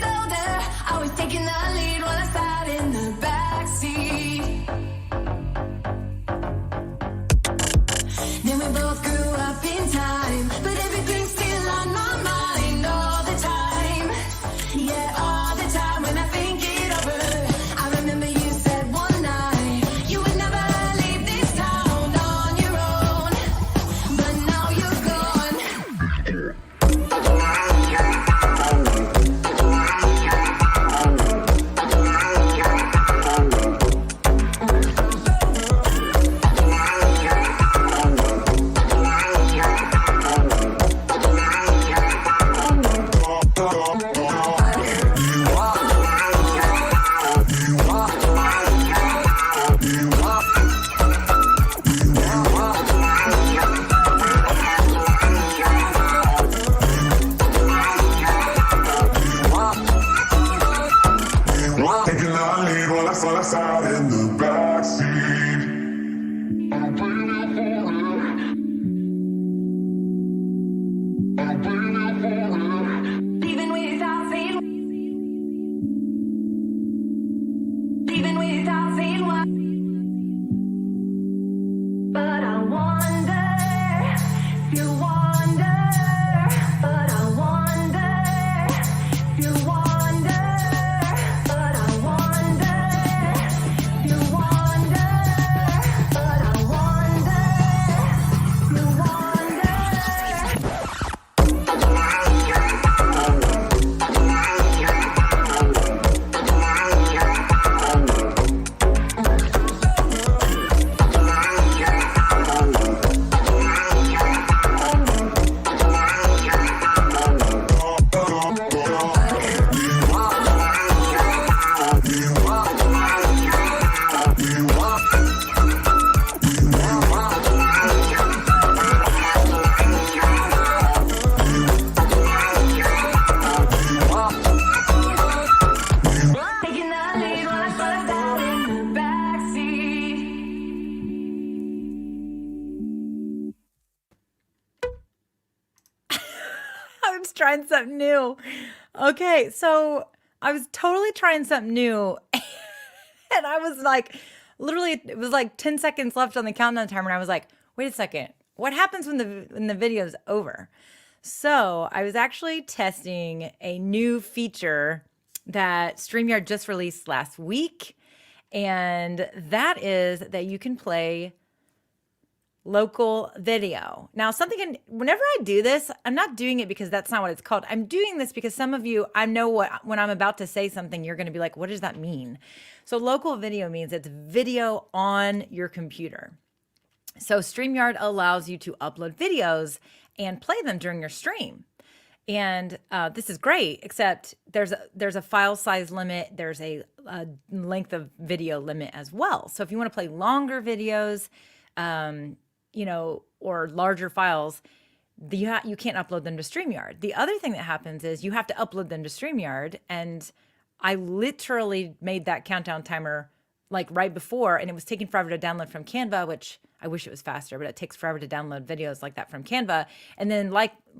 slow there. I was taking the lead while I sat in the backseat. Then we both grew up in time, but everything's still on my mind all the time. Yeah, all the time when I think it over. I remember you said one night you would never leave this town on your own, but now you're gone. Taking the lead while I sat in the backseat. I'm waiting for it. I'm waiting for it. Leaving without saying, leaving without saying what. But I wonder if you wonder. But I wonder if you wonder. But I wonder if you wonder. But I wonder if you wonder. Taking the lead while I sat in the backseat. I was trying something new. Okay, so I was totally trying something new. And I was like, literally, it was like 10 seconds left on the countdown timer. And I was like, wait a second. What happens when the video's over? So I was actually testing a new feature that StreamYard just released last week. And that is that you can play local video. Now, whenever I do this, I'm not doing it because that's not what it's called. I'm doing this because some of you, I know when I'm about to say something, you're going to be like, what does that mean? So local video means it's video on your computer. So StreamYard allows you to upload videos and play them during your stream. And this is great, except there's a file size limit. There's a length of video limit as well. So if you want to play longer videos, or larger files, you can't upload them to StreamYard. The other thing that happens is you have to upload them to StreamYard, and I literally made that countdown timer like right before, and it was taking forever to download from Canva, which I wish it was faster, but it takes forever to download videos like that from Canva. And then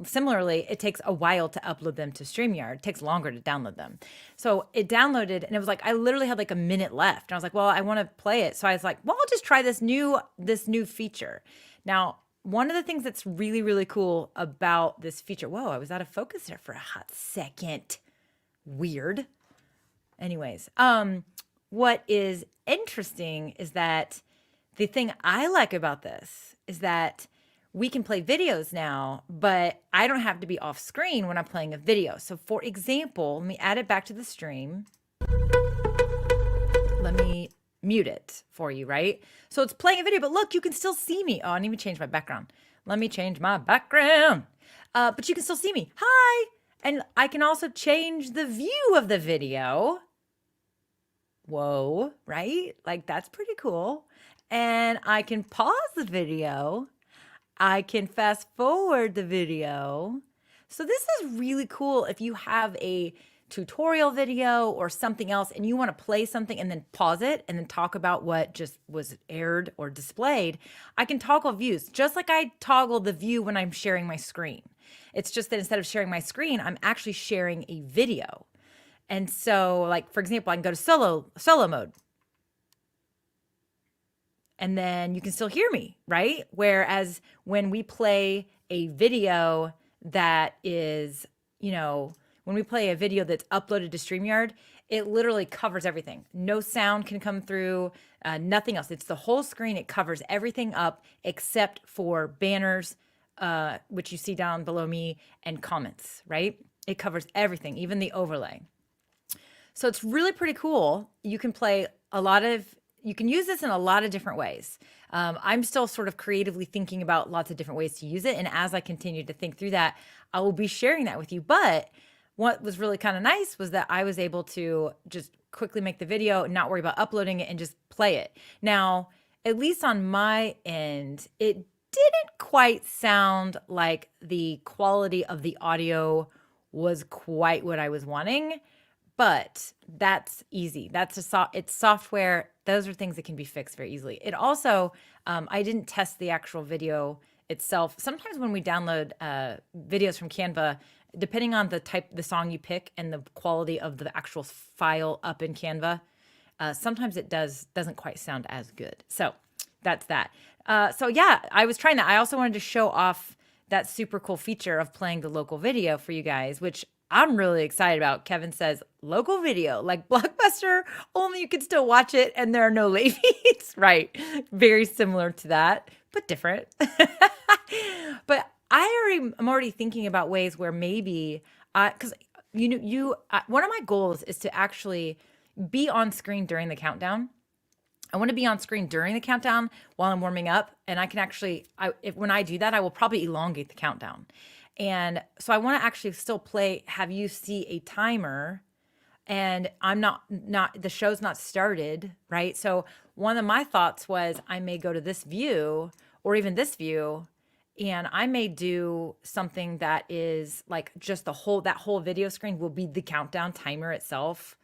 similarly, it takes a while to upload them to StreamYard. It takes longer to download them. So it downloaded, and it was like, I literally had like a minute left. And I was like, well, I want to play it. So I was like, well, I'll just try this new feature. Now, one of the things that's really, really cool about this feature, whoa, I was out of focus there for a hot second. Weird. Anyways, what is interesting is that the thing I like about this is that we can play videos now, but I don't have to be off screen when I'm playing a video. So for example, let me add it back to the stream. Let me mute it for you, right? So it's playing a video, but look, you can still see me. Oh, I need to change my background. Let me change my background. But you can still see me. Hi. And I can also change the view of the video. Whoa, right? Like that's pretty cool. And I can pause the video. I can fast forward the video. So this is really cool if you have a tutorial video or something else and you want to play something and then pause it and then talk about what just was aired or displayed. I can toggle views just like I toggle the view when I'm sharing my screen. It's just that instead of sharing my screen, I'm actually sharing a video. And so, like, for example, I can go to solo mode, and then you can still hear me, right? Whereas when we play a video that is, when we play a video that's uploaded to StreamYard, it literally covers everything. No sound can come through, nothing else. It's the whole screen. It covers everything up except for banners, which you see down below me, and comments, right? It covers everything, even the overlay. So it's really pretty cool. You can you can use this in a lot of different ways. I'm still sort of creatively thinking about lots of different ways to use it. And as I continue to think through that, I will be sharing that with you. But what was really kind of nice was that I was able to just quickly make the video, not worry about uploading it, and just play it. Now, at least on my end, it didn't quite sound like the quality of the audio was quite what I was wanting. But that's easy. It's software. Those are things that can be fixed very easily. It also, I didn't test the actual video itself. Sometimes when we download videos from Canva, depending on the song you pick and the quality of the actual file up in Canva, sometimes it doesn't quite sound as good. So that's that. So yeah, I was trying that. I also wanted to show off that super cool feature of playing the local video for you guys, which I'm really excited about. Kevin says, local video, like Blockbuster, only you can still watch it and there are no late fees. Right. Very similar to that, but different. But I'm already thinking about ways where maybe, because one of my goals is to actually be on screen during the countdown. I want to be on screen during the countdown while I'm warming up. And I can actually, when I do that, I will probably elongate the countdown. And so I want to actually still have you see a timer, and I'm not the show's not started, right? So one of my thoughts was I may go to this view or even this view, and I may do something that is like just that whole video screen will be the countdown timer itself.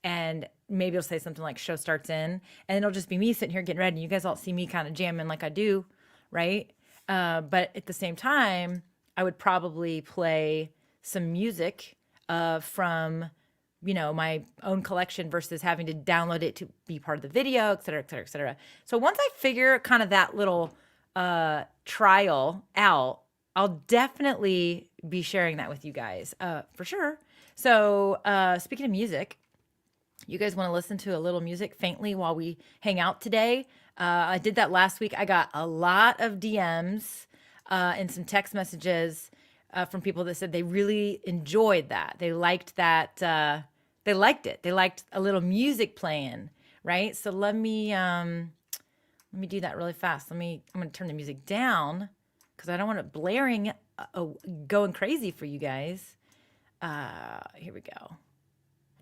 And maybe it'll say something like show starts in, and it'll just be me sitting here getting ready. And you guys all see me kind of jamming like I do, right? But at the same time, I would probably play some music from, my own collection versus having to download it to be part of the video, et cetera, et cetera, et cetera. So once I figure kind of that little trial out, I'll definitely be sharing that with you guys for sure. So speaking of music, you guys want to listen to a little music faintly while we hang out today? I did that last week. I got a lot of DMs and some text messages from people that said they really enjoyed that. They liked that. They liked it. They liked a little music playing, right? So let me do that really fast. I'm going to turn the music down because I don't want it blaring, going crazy for you guys. Here we go.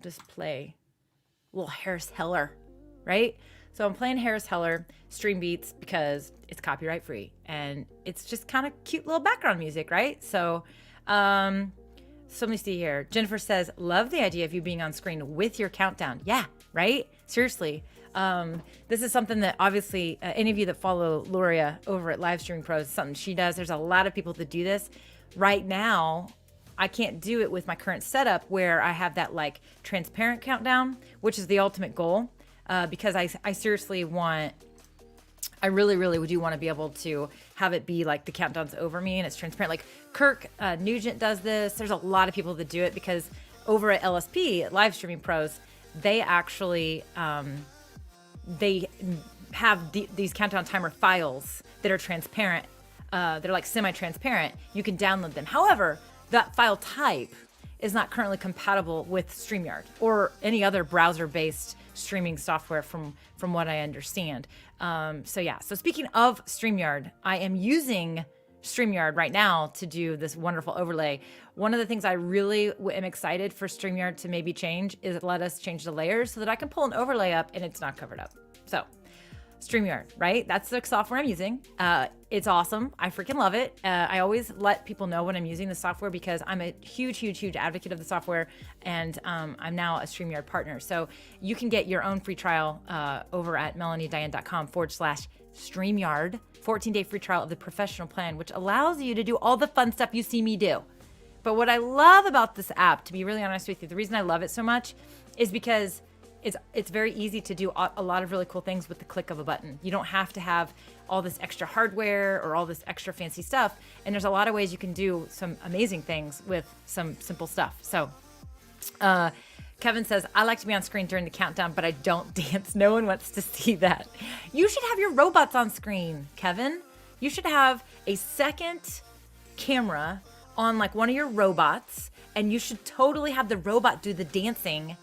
Just play a little Harris Heller, right? So I'm playing Harris Heller Stream Beats because it's copyright free and it's just kind of cute little background music, right? So let me see here. Jennifer says, love the idea of you being on screen with your countdown. Yeah, right? Seriously. This is something that obviously any of you that follow Luria over at Live Streaming Pros, something she does. There's a lot of people that do this. Right now, I can't do it with my current setup where I have that like transparent countdown, which is the ultimate goal. Because I seriously I really do want to be able to have it be like the countdown's over me and it's transparent. Like Kirk Nugent does this. There's a lot of people that do it because over at LSP, Live Streaming Pros, they actually, they have these countdown timer files that are transparent. They're like semi-transparent. You can download them. However, that file type is not currently compatible with StreamYard or any other browser-based streaming software from what I understand. So speaking of StreamYard, I am using StreamYard right now to do this wonderful overlay. One of the things I really am excited for StreamYard to maybe change is let us change the layers so that I can pull an overlay up and it's not covered up. So StreamYard, right? That's the software I'm using. It's awesome. I freaking love it. I always let people know when I'm using the software because I'm a huge advocate of the software, and I'm now a StreamYard partner. So you can get your own free trial over at melaniediane.com/StreamYard, 14-day free trial of the professional plan, which allows you to do all the fun stuff you see me do. But what I love about this app, to be really honest with you, the reason I love it so much is because it's very easy to do a lot of really cool things with the click of a button. You don't have to have all this extra hardware or all this extra fancy stuff. And there's a lot of ways you can do some amazing things with some simple stuff. So Kevin says, I like to be on screen during the countdown, but I don't dance. No one wants to see that. You should have your robots on screen, Kevin. You should have a second camera on like one of your robots, and you should totally have the robot do the dancing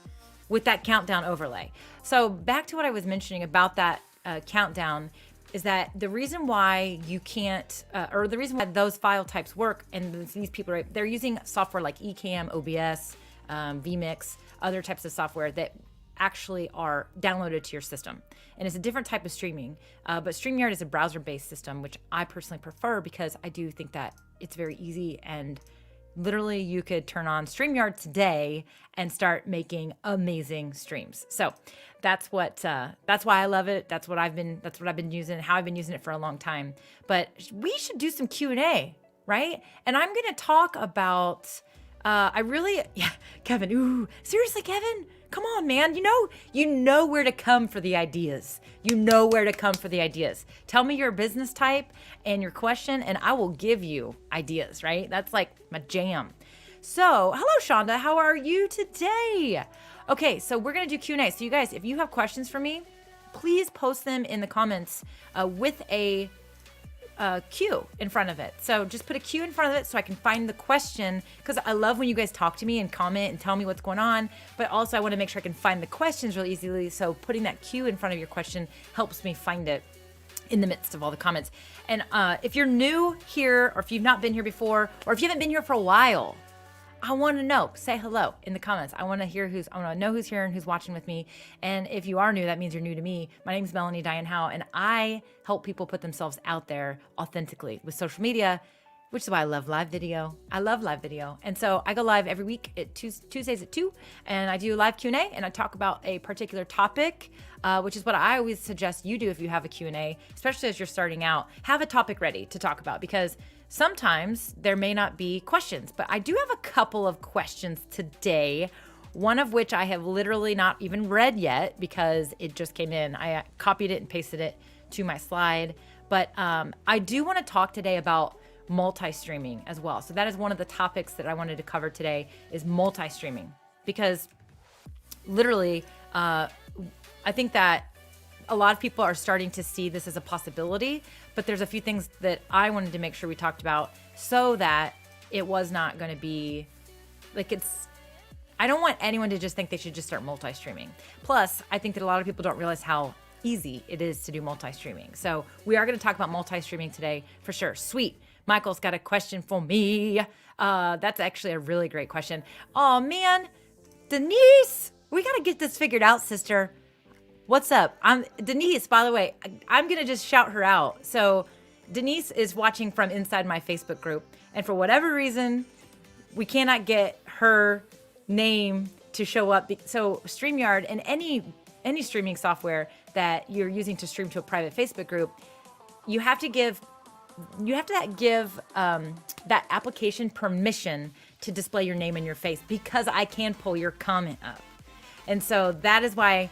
with that countdown overlay. So back to what I was mentioning about that countdown is that the reason why you can't, or the reason why those file types work, and these people, right, they're using software like Ecamm, OBS, vMix, other types of software that actually are downloaded to your system. And it's a different type of streaming. But StreamYard is a browser-based system, which I personally prefer because I do think that it's very easy, and literally you could turn on StreamYard today and start making amazing streams. So that's why I love it. That's what I've been using, how I've been using it for a long time. But we should do some Q&A, right? And I'm going to talk about, Kevin, seriously, Kevin? Come on, man. You know where to come for the ideas. You know where to come for the ideas. Tell me your business type and your question, and I will give you ideas, right? That's like my jam. So, hello, Shonda. How are you today? Okay, so we're going to do Q&A. So you guys, if you have questions for me, please post them in the comments with a Q in front of it. So just put a Q in front of it so I can find the question, because I love when you guys talk to me and comment and tell me what's going on, but also I want to make sure I can find the questions really easily. So putting that Q in front of your question helps me find it in the midst of all the comments. And if you're new here, or if you've not been here before, or if you haven't been here for a while, I want to know. Say hello in the comments. I want to know who's here and who's watching with me. And if you are new, that means you're new to me. My name is Melanie Diane Howe, and I help people put themselves out there authentically with social media, which is why I love live video. I love live video. And so I go live every week at Tuesdays at 2, and I do live Q&A, and I talk about a particular topic, which is what I always suggest you do if you have a Q&A, especially as you're starting out. Have a topic ready to talk about, because sometimes there may not be questions, but I do have a couple of questions today, one of which I have literally not even read yet because it just came in. I copied it and pasted it to my slide, but I do want to talk today about multi-streaming as well. So that is one of the topics that I wanted to cover today, is multi-streaming, because literally I think that a lot of people are starting to see this as a possibility, but there's a few things that I wanted to make sure we talked about so that it was not going to be like I don't want anyone to just think they should just start multi-streaming. Plus, I think that a lot of people don't realize how easy it is to do multi-streaming. So we are going to talk about multi-streaming today for sure. Sweet. Michael's got a question for me. That's actually a really great question. Oh man, Denise, we got to get this figured out, sister. What's up? I'm Denise, by the way. I'm going to just shout her out. So Denise is watching from inside my Facebook group, and for whatever reason, we cannot get her name to show up. So StreamYard and any streaming software that you're using to stream to a private Facebook group, you have to give that application permission to display your name and your face, because I can pull your comment up. And so that is why,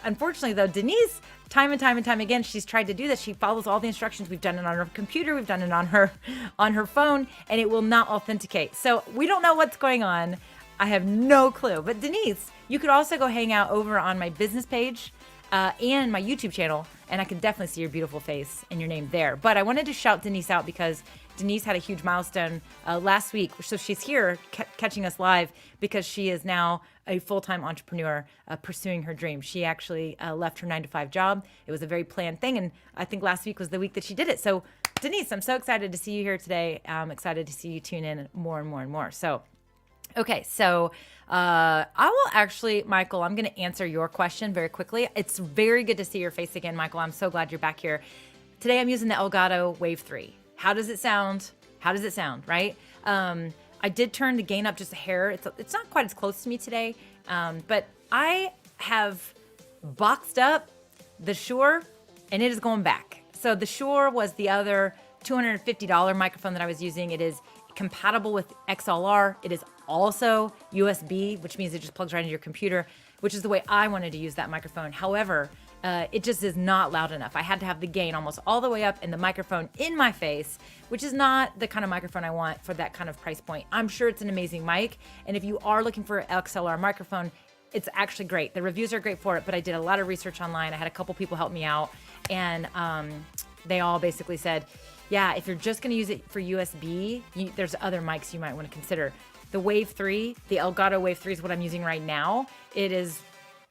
unfortunately though, Denise, time and time again, she's tried to do this. She follows all the instructions. We've done it on her computer. We've done it on her phone, and it will not authenticate. So we don't know what's going on. I have no clue. But Denise, you could also go hang out over on my business page and my YouTube channel, and I can definitely see your beautiful face and your name there. But I wanted to shout Denise out because Denise had a huge milestone last week. So she's here catching us live because she is now a full-time entrepreneur pursuing her dream. She actually left her 9-to-5 job. It was a very planned thing, and I think last week was the week that she did it. So Denise, I'm so excited to see you here today. I'm excited to see you tune in more and more and more. So okay, so I will actually, Michael, I'm going to answer your question very quickly. It's very good to see your face again, Michael. I'm so glad you're back here. Today I'm using the Elgato Wave 3. How does it sound? Right? I did turn the gain up just a hair. It's not quite as close to me today, but I have boxed up the Shure, and it is going back. So the Shure was the other $250 microphone that I was using. It is compatible with XLR. It is also USB, which means it just plugs right into your computer, which is the way I wanted to use that microphone. However, it just is not loud enough. I had to have the gain almost all the way up and the microphone in my face, which is not the kind of microphone I want for that kind of price point. I'm sure it's an amazing mic. And if you are looking for an XLR microphone, it's actually great. The reviews are great for it, but I did a lot of research online. I had a couple people help me out, and they all basically said, yeah, if you're just going to use it for USB, there's other mics you might want to consider. The Wave 3, the Elgato Wave 3 is what I'm using right now. It is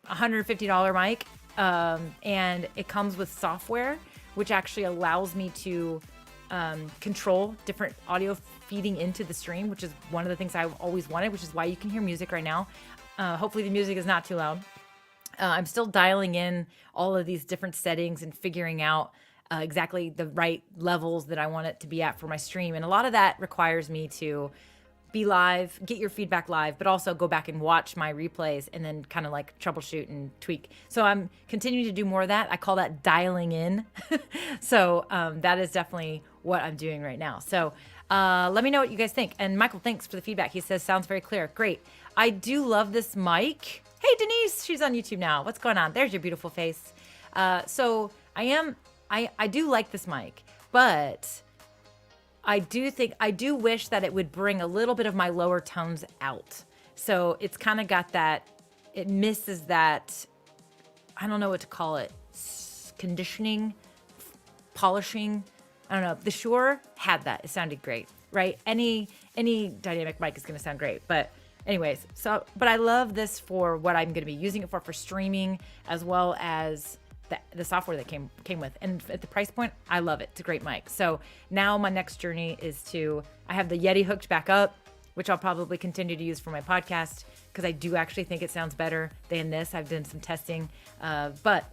a $150 mic, and it comes with software, which actually allows me to control different audio feeding into the stream, which is one of the things I've always wanted, which is why you can hear music right now. Hopefully the music is not too loud. I'm still dialing in all of these different settings and figuring out exactly the right levels that I want it to be at for my stream. And a lot of that requires me to be live, get your feedback live, but also go back and watch my replays and then kind of like troubleshoot and tweak. So I'm continuing to do more of that. I call that dialing in. So that is definitely what I'm doing right now. So let me know what you guys think. And Michael, thanks for the feedback. He says, sounds very clear. Great. I do love this mic. Hey, Denise, she's on YouTube now. What's going on? There's your beautiful face. So I do like this mic, but I do wish that it would bring a little bit of my lower tones out. So it's kind of got that, it misses that, I don't know what to call it, conditioning, polishing. I don't know. The Shure had that. It sounded great, right? Any dynamic mic is going to sound great, but anyways, but I love this for what I'm going to be using it for streaming, as well as the software that came with. And at the price point, I love it. It's a great mic. So now my next journey is I have the Yeti hooked back up, which I'll probably continue to use for my podcast because I do actually think it sounds better than this. I've done some testing, but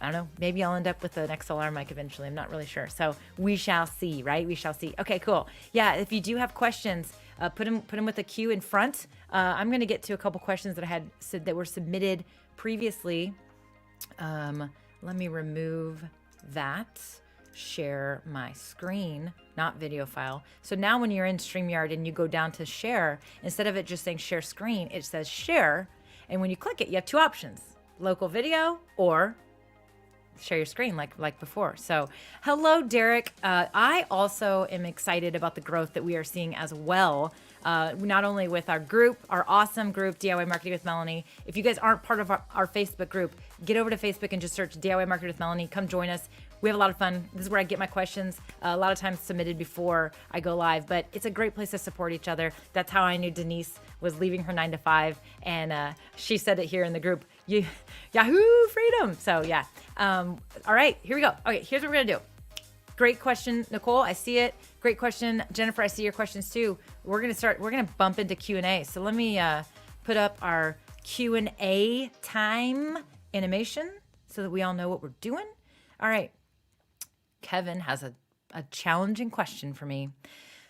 I don't know. Maybe I'll end up with an XLR mic eventually. I'm not really sure. So we shall see, right? We shall see. Okay, cool. Yeah, if you do have questions, put them with a Q in front. I'm going to get to a couple questions that I had said that were submitted previously. Let me remove that. Share my screen, not video file. So now when you're in StreamYard and you go down to share, instead of it just saying share screen, it says share. And when you click it, you have two options: local video or share your screen like before. So hello, Derek. I also am excited about the growth that we are seeing as well. Not only with our group, our awesome group, DIY Marketing with Melanie. If you guys aren't part of our Facebook group, get over to Facebook and just search DIY Marketing with Melanie. Come join us. We have a lot of fun. This is where I get my questions, a lot of times submitted before I go live, but it's a great place to support each other. That's how I knew Denise was leaving her 9 to 5, and she said it here in the group. Yahoo freedom. So yeah. All right, here we go. Okay, here's what we're gonna do. Great question, Nicole. I see it. Great question, Jennifer. I see your questions too. We're gonna bump into Q&A. So let me put up our Q&A time animation so that we all know what we're doing. All right. Kevin has a challenging question for me.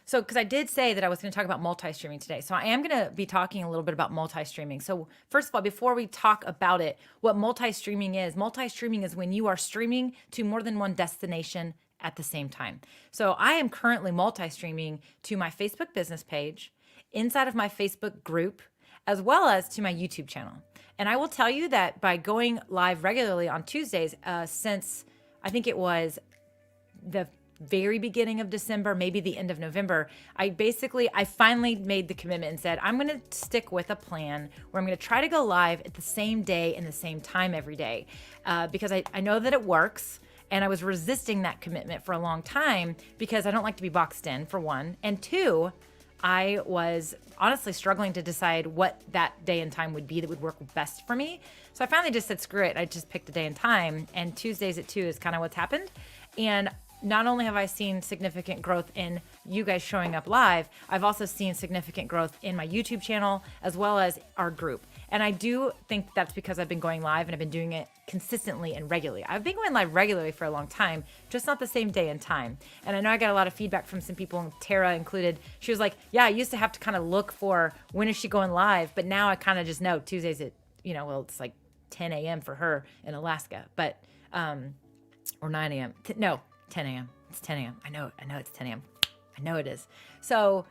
So, because I did say that I was going to talk about multi-streaming today. So I am going to be talking a little bit about multi-streaming. So first of all, before we talk about it, what multi-streaming is when you are streaming to more than one destination at the same time. So I am currently multi-streaming to my Facebook business page, inside of my Facebook group, as well as to my YouTube channel. And I will tell you that by going live regularly on Tuesdays, since I think it was the very beginning of December, maybe the end of November, I finally made the commitment and said, I'm going to stick with a plan where I'm going to try to go live at the same day and the same time every day, because I know that it works. And I was resisting that commitment for a long time because I don't like to be boxed in, for one. And two, I was honestly struggling to decide what that day and time would be that would work best for me. So I finally just said, screw it. I just picked a day and time, and Tuesdays at 2 is kind of what's happened. And not only have I seen significant growth in you guys showing up live, I've also seen significant growth in my YouTube channel as well as our group. And I do think that's because I've been going live and I've been doing it consistently and regularly. I've been going live regularly for a long time, just not the same day and time. And I know I got a lot of feedback from some people, Tara included. She was like, yeah, I used to have to kind of look for when is she going live, but now I kind of just know Tuesdays at, it's like 10 a.m. for her in Alaska, but, or 9 a.m. No, 10 a.m. It's 10 a.m. I know it's 10 a.m. I know it is. So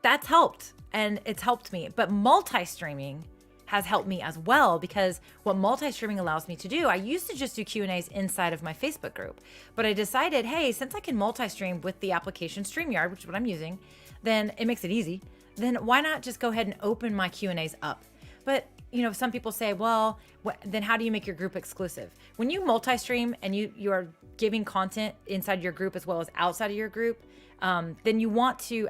that's helped, and it's helped me. But multi-streaming has helped me as well, because what multi-streaming allows me to do, I used to just do Q&As inside of my Facebook group, but I decided, hey, since I can multi-stream with the application StreamYard, which is what I'm using, then it makes it easy. Then why not just go ahead and open my Q&As up? But some people say, well, then how do you make your group exclusive? When you multi-stream and you are giving content inside your group as well as outside of your group, then you want to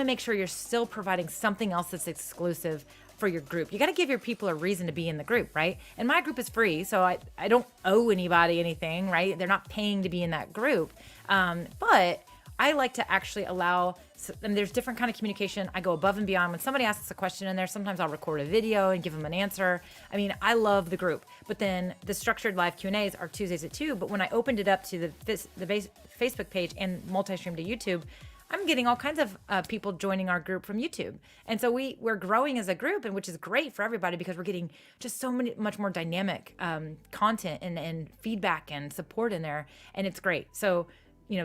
make sure you're still providing something else that's exclusive for your group. You got to give your people a reason to be in the group, right? And my group is free, so I don't owe anybody anything, right? They're not paying to be in that group. But I like to actually allow, and there's different kind of communication. I go above and beyond. When somebody asks a question in there, sometimes I'll record a video and give them an answer. I mean, I love the group. But then the structured live Q&As are Tuesdays at 2. But when I opened it up to the Facebook page and multi-stream to YouTube, I'm getting all kinds of people joining our group from YouTube. And so we're growing as a group, and which is great for everybody, because we're getting just much more dynamic content and feedback and support in there. And it's great. So,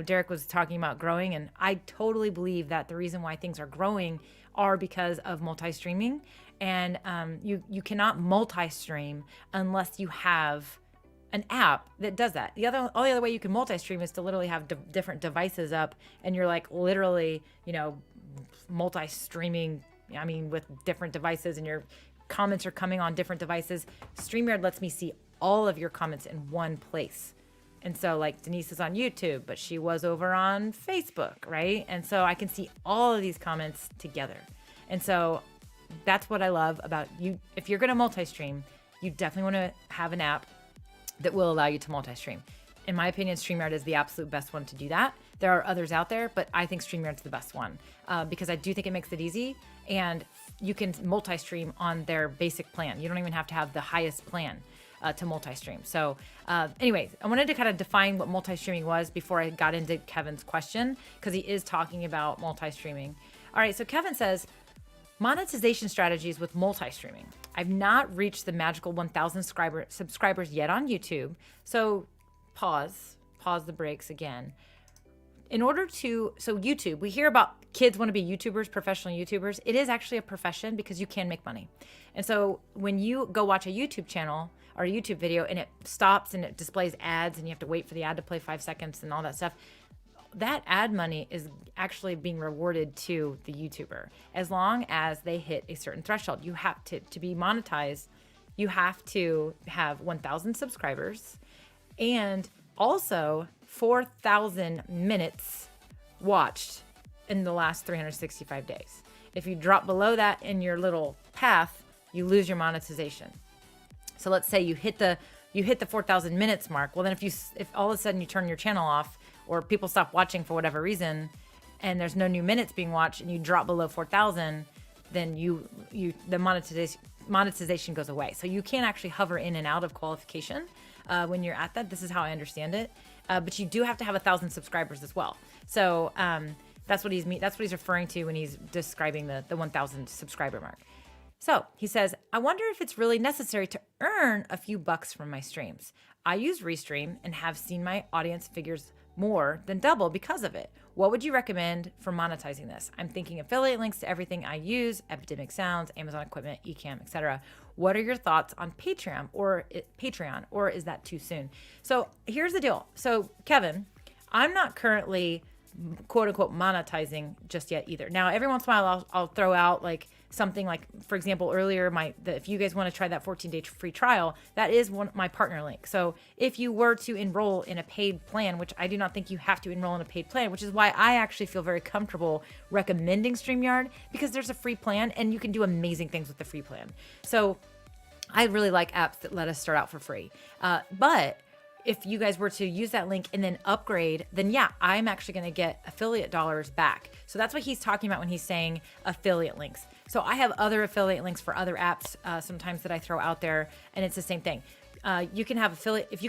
Derek was talking about growing, and I totally believe that the reason why things are growing are because of multi-streaming. And you cannot multi-stream unless you have an app that does that. Only other way you can multi-stream is to literally have different devices up, and you're like literally, multi-streaming, with different devices, and your comments are coming on different devices. StreamYard lets me see all of your comments in one place. And so like Denise is on YouTube, but she was over on Facebook, right? And so I can see all of these comments together. And so that's what I love about you. If you're going to multi-stream, you definitely want to have an app that will allow you to multi-stream. In my opinion, StreamYard is the absolute best one to do that. There are others out there, but I think StreamYard's the best one because I do think it makes it easy, and you can multi-stream on their basic plan. You don't even have to have the highest plan to multi-stream. So anyways, I wanted to kind of define what multi-streaming was before I got into Kevin's question, because he is talking about multi-streaming. All right, so Kevin says, monetization strategies with multi-streaming. I've not reached the magical 1,000 subscribers yet on YouTube. So pause the brakes again. So YouTube, we hear about kids want to be YouTubers, professional YouTubers. It is actually a profession because you can make money. And so when you go watch a YouTube channel or a YouTube video and it stops and it displays ads and you have to wait for the ad to play 5 seconds and all that stuff, that ad money is actually being rewarded to the YouTuber as long as they hit a certain threshold. You have to be monetized, you have to have 1,000 subscribers and also 4,000 minutes watched in the last 365 days. If you drop below that in your little path, you lose your monetization. So let's say you hit the 4,000 minutes mark. Well, then if all of a sudden you turn your channel off or people stop watching for whatever reason and there's no new minutes being watched and you drop below 4,000, then the monetization goes away. So you can't actually hover in and out of qualification when you're at that. This is how I understand it. But you do have to have 1,000 subscribers as well. So that's what he's referring to when he's describing the 1,000 subscriber mark. So he says, I wonder if it's really necessary to earn a few bucks from my streams. I use Restream and have seen my audience figures more than double because of it. What would you recommend for monetizing this? I'm thinking affiliate links to everything I use, Epidemic Sounds, Amazon equipment, Ecamm, etc. What are your thoughts on Patreon, or is that too soon? So here's the deal. So Kevin, I'm not currently quote unquote monetizing just yet either. Now, every once in a while I'll throw out like something like, for example, earlier, if you guys want to try that 14-day free trial, that is my partner link. So if you were to enroll in a paid plan, which I do not think you have to enroll in a paid plan, which is why I actually feel very comfortable recommending StreamYard, because there's a free plan and you can do amazing things with the free plan. So I really like apps that let us start out for free. But if you guys were to use that link and then upgrade, then yeah, I'm actually going to get affiliate dollars back. So that's what he's talking about when he's saying affiliate links. So I have other affiliate links for other apps sometimes that I throw out there, and it's the same thing. You can have affiliate if you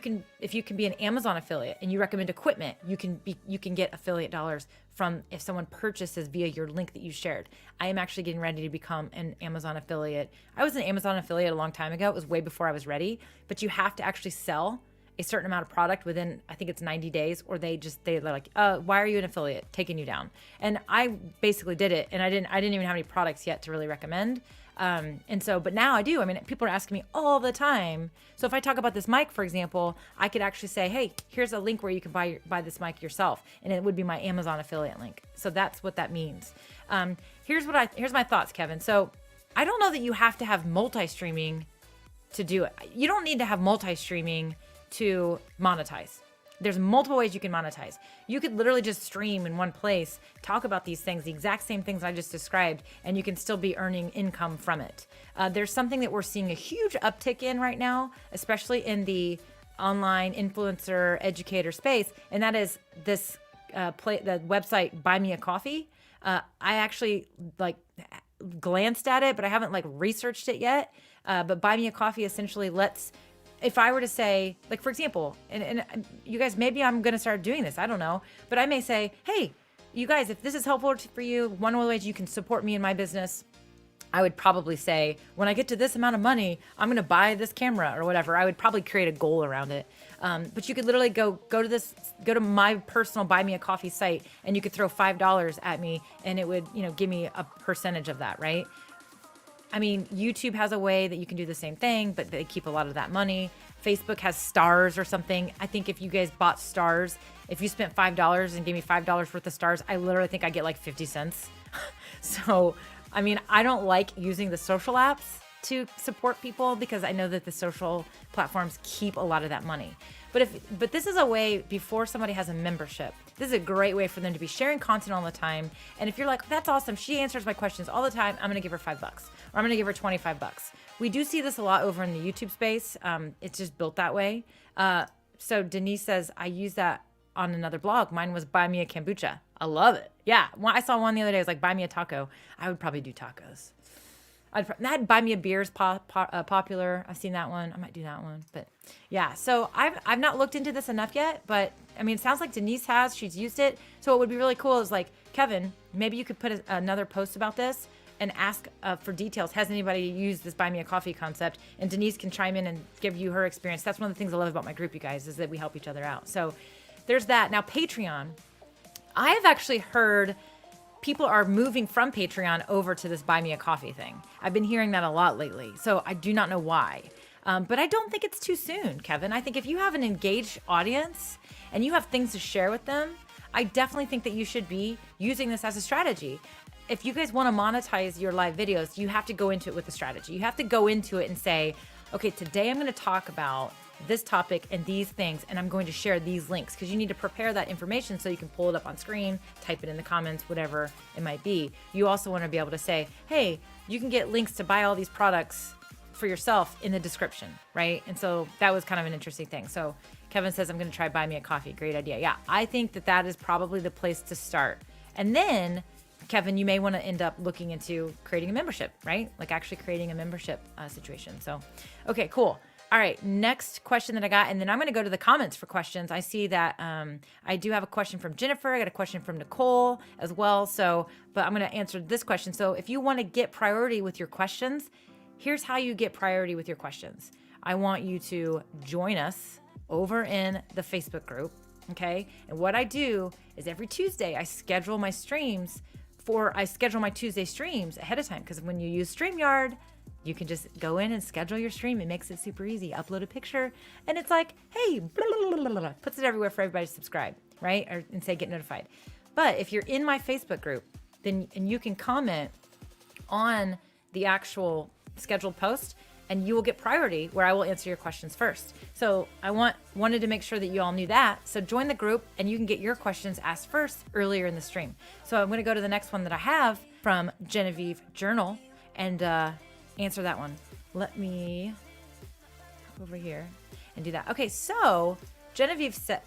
can be an Amazon affiliate and you recommend equipment, you can get affiliate dollars from if someone purchases via your link that you shared. I am actually getting ready to become an Amazon affiliate. I was an Amazon affiliate a long time ago. It was way before I was ready, but you have to actually sell a certain amount of product within, I think it's 90 days, or they're like, why are you an affiliate? Taking you down. And I basically did it, and I didn't even have any products yet to really recommend. But now I do. I mean, people are asking me all the time. So if I talk about this mic, for example, I could actually say, hey, here's a link where you can buy this mic yourself. And it would be my Amazon affiliate link. So that's what that means. Here's my thoughts, Kevin. So I don't know that you have to have multi-streaming to do it. You don't need to have multi-streaming to monetize. There's multiple ways you can monetize. You could literally just stream in one place, talk about these things, the exact same things I just described, and you can still be earning income from it. There's something that we're seeing a huge uptick in right now, especially in the online influencer educator space, and that is this the website Buy Me a Coffee. I actually glanced at it, but I haven't researched it yet. But Buy Me a Coffee essentially lets, if I were to say, for example, and you guys, maybe I'm going to start doing this, I don't know, but I may say, hey, you guys, if this is helpful for you, one of the ways you can support me in my business, I would probably say, when I get to this amount of money, I'm going to buy this camera or whatever. I would probably create a goal around it. But you could literally go to my personal Buy Me a Coffee site, and you could throw $5 at me, and it would, give me a percentage of that, right? I mean, YouTube has a way that you can do the same thing, but they keep a lot of that money. Facebook has stars or something. I think if you guys bought stars, if you spent $5 and gave me $5 worth of stars, I literally think I get 50 cents. So, I mean, I don't like using the social apps to support people because I know that the social platforms keep a lot of that money. But this is a way, before somebody has a membership, this is a great way for them to be sharing content all the time. And if you're like, that's awesome, she answers my questions all the time, I'm going to give her $5, or I'm going to give her $25. We do see this a lot over in the YouTube space. It's just built that way. So Denise says, I use that on another blog. Mine was Buy Me a Kombucha. I love it. Yeah. I saw one the other day. It was like, buy me a taco. I would probably do tacos. That Buy Me a Beer is popular. I've seen that one. I might do that one. But yeah, so I've not looked into this enough yet, but I mean, it sounds like Denise has. She's used it. So what would be really cool is Kevin, maybe you could put another post about this and ask for details. Has anybody used this Buy Me a Coffee concept? And Denise can chime in and give you her experience. That's one of the things I love about my group, you guys, is that we help each other out. So there's that. Now, Patreon. I have actually heard people are moving from Patreon over to this Buy Me a Coffee thing. I've been hearing that a lot lately, so I do not know why. But I don't think it's too soon, Kevin. I think if you have an engaged audience and you have things to share with them, I definitely think that you should be using this as a strategy. If you guys want to monetize your live videos, you have to go into it with a strategy. You have to go into it and say, okay, today I'm going to talk about this topic and these things, and I'm going to share these links, because you need to prepare that information so you can pull it up on screen, type it in the comments, whatever it might be. You also want to be able to say, hey, you can get links to buy all these products for yourself in the description, right? And so that was kind of an interesting thing. So Kevin says, I'm going to try Buy Me a Coffee. Great idea. Yeah, I think that is probably the place to start. And then, Kevin, you may want to end up looking into creating a membership, right? Actually creating a membership situation. So, okay, cool. All right, next question that I got, and then I'm going to go to the comments for questions. I see that I do have a question from Jennifer. I got a question from Nicole as well. But I'm going to answer this question. So if you want to get priority with your questions, here's how you get priority with your questions. I want you to join us over in the Facebook group, okay? And what I do is every Tuesday I schedule my Tuesday streams ahead of time, because when you use StreamYard, you can just go in and schedule your stream. It makes it super easy. Upload a picture, and it's like, hey, blah, blah, blah, blah, blah. Puts it everywhere for everybody to subscribe, right? And say, get notified. But if you're in my Facebook group, and you can comment on the actual scheduled post, and you will get priority where I will answer your questions first. So I wanted to make sure that you all knew that. So join the group, and you can get your questions asked first earlier in the stream. So I'm going to go to the next one that I have from Genevieve Journal, and answer that one. Let me go over here and do that. Okay, so Genevieve said,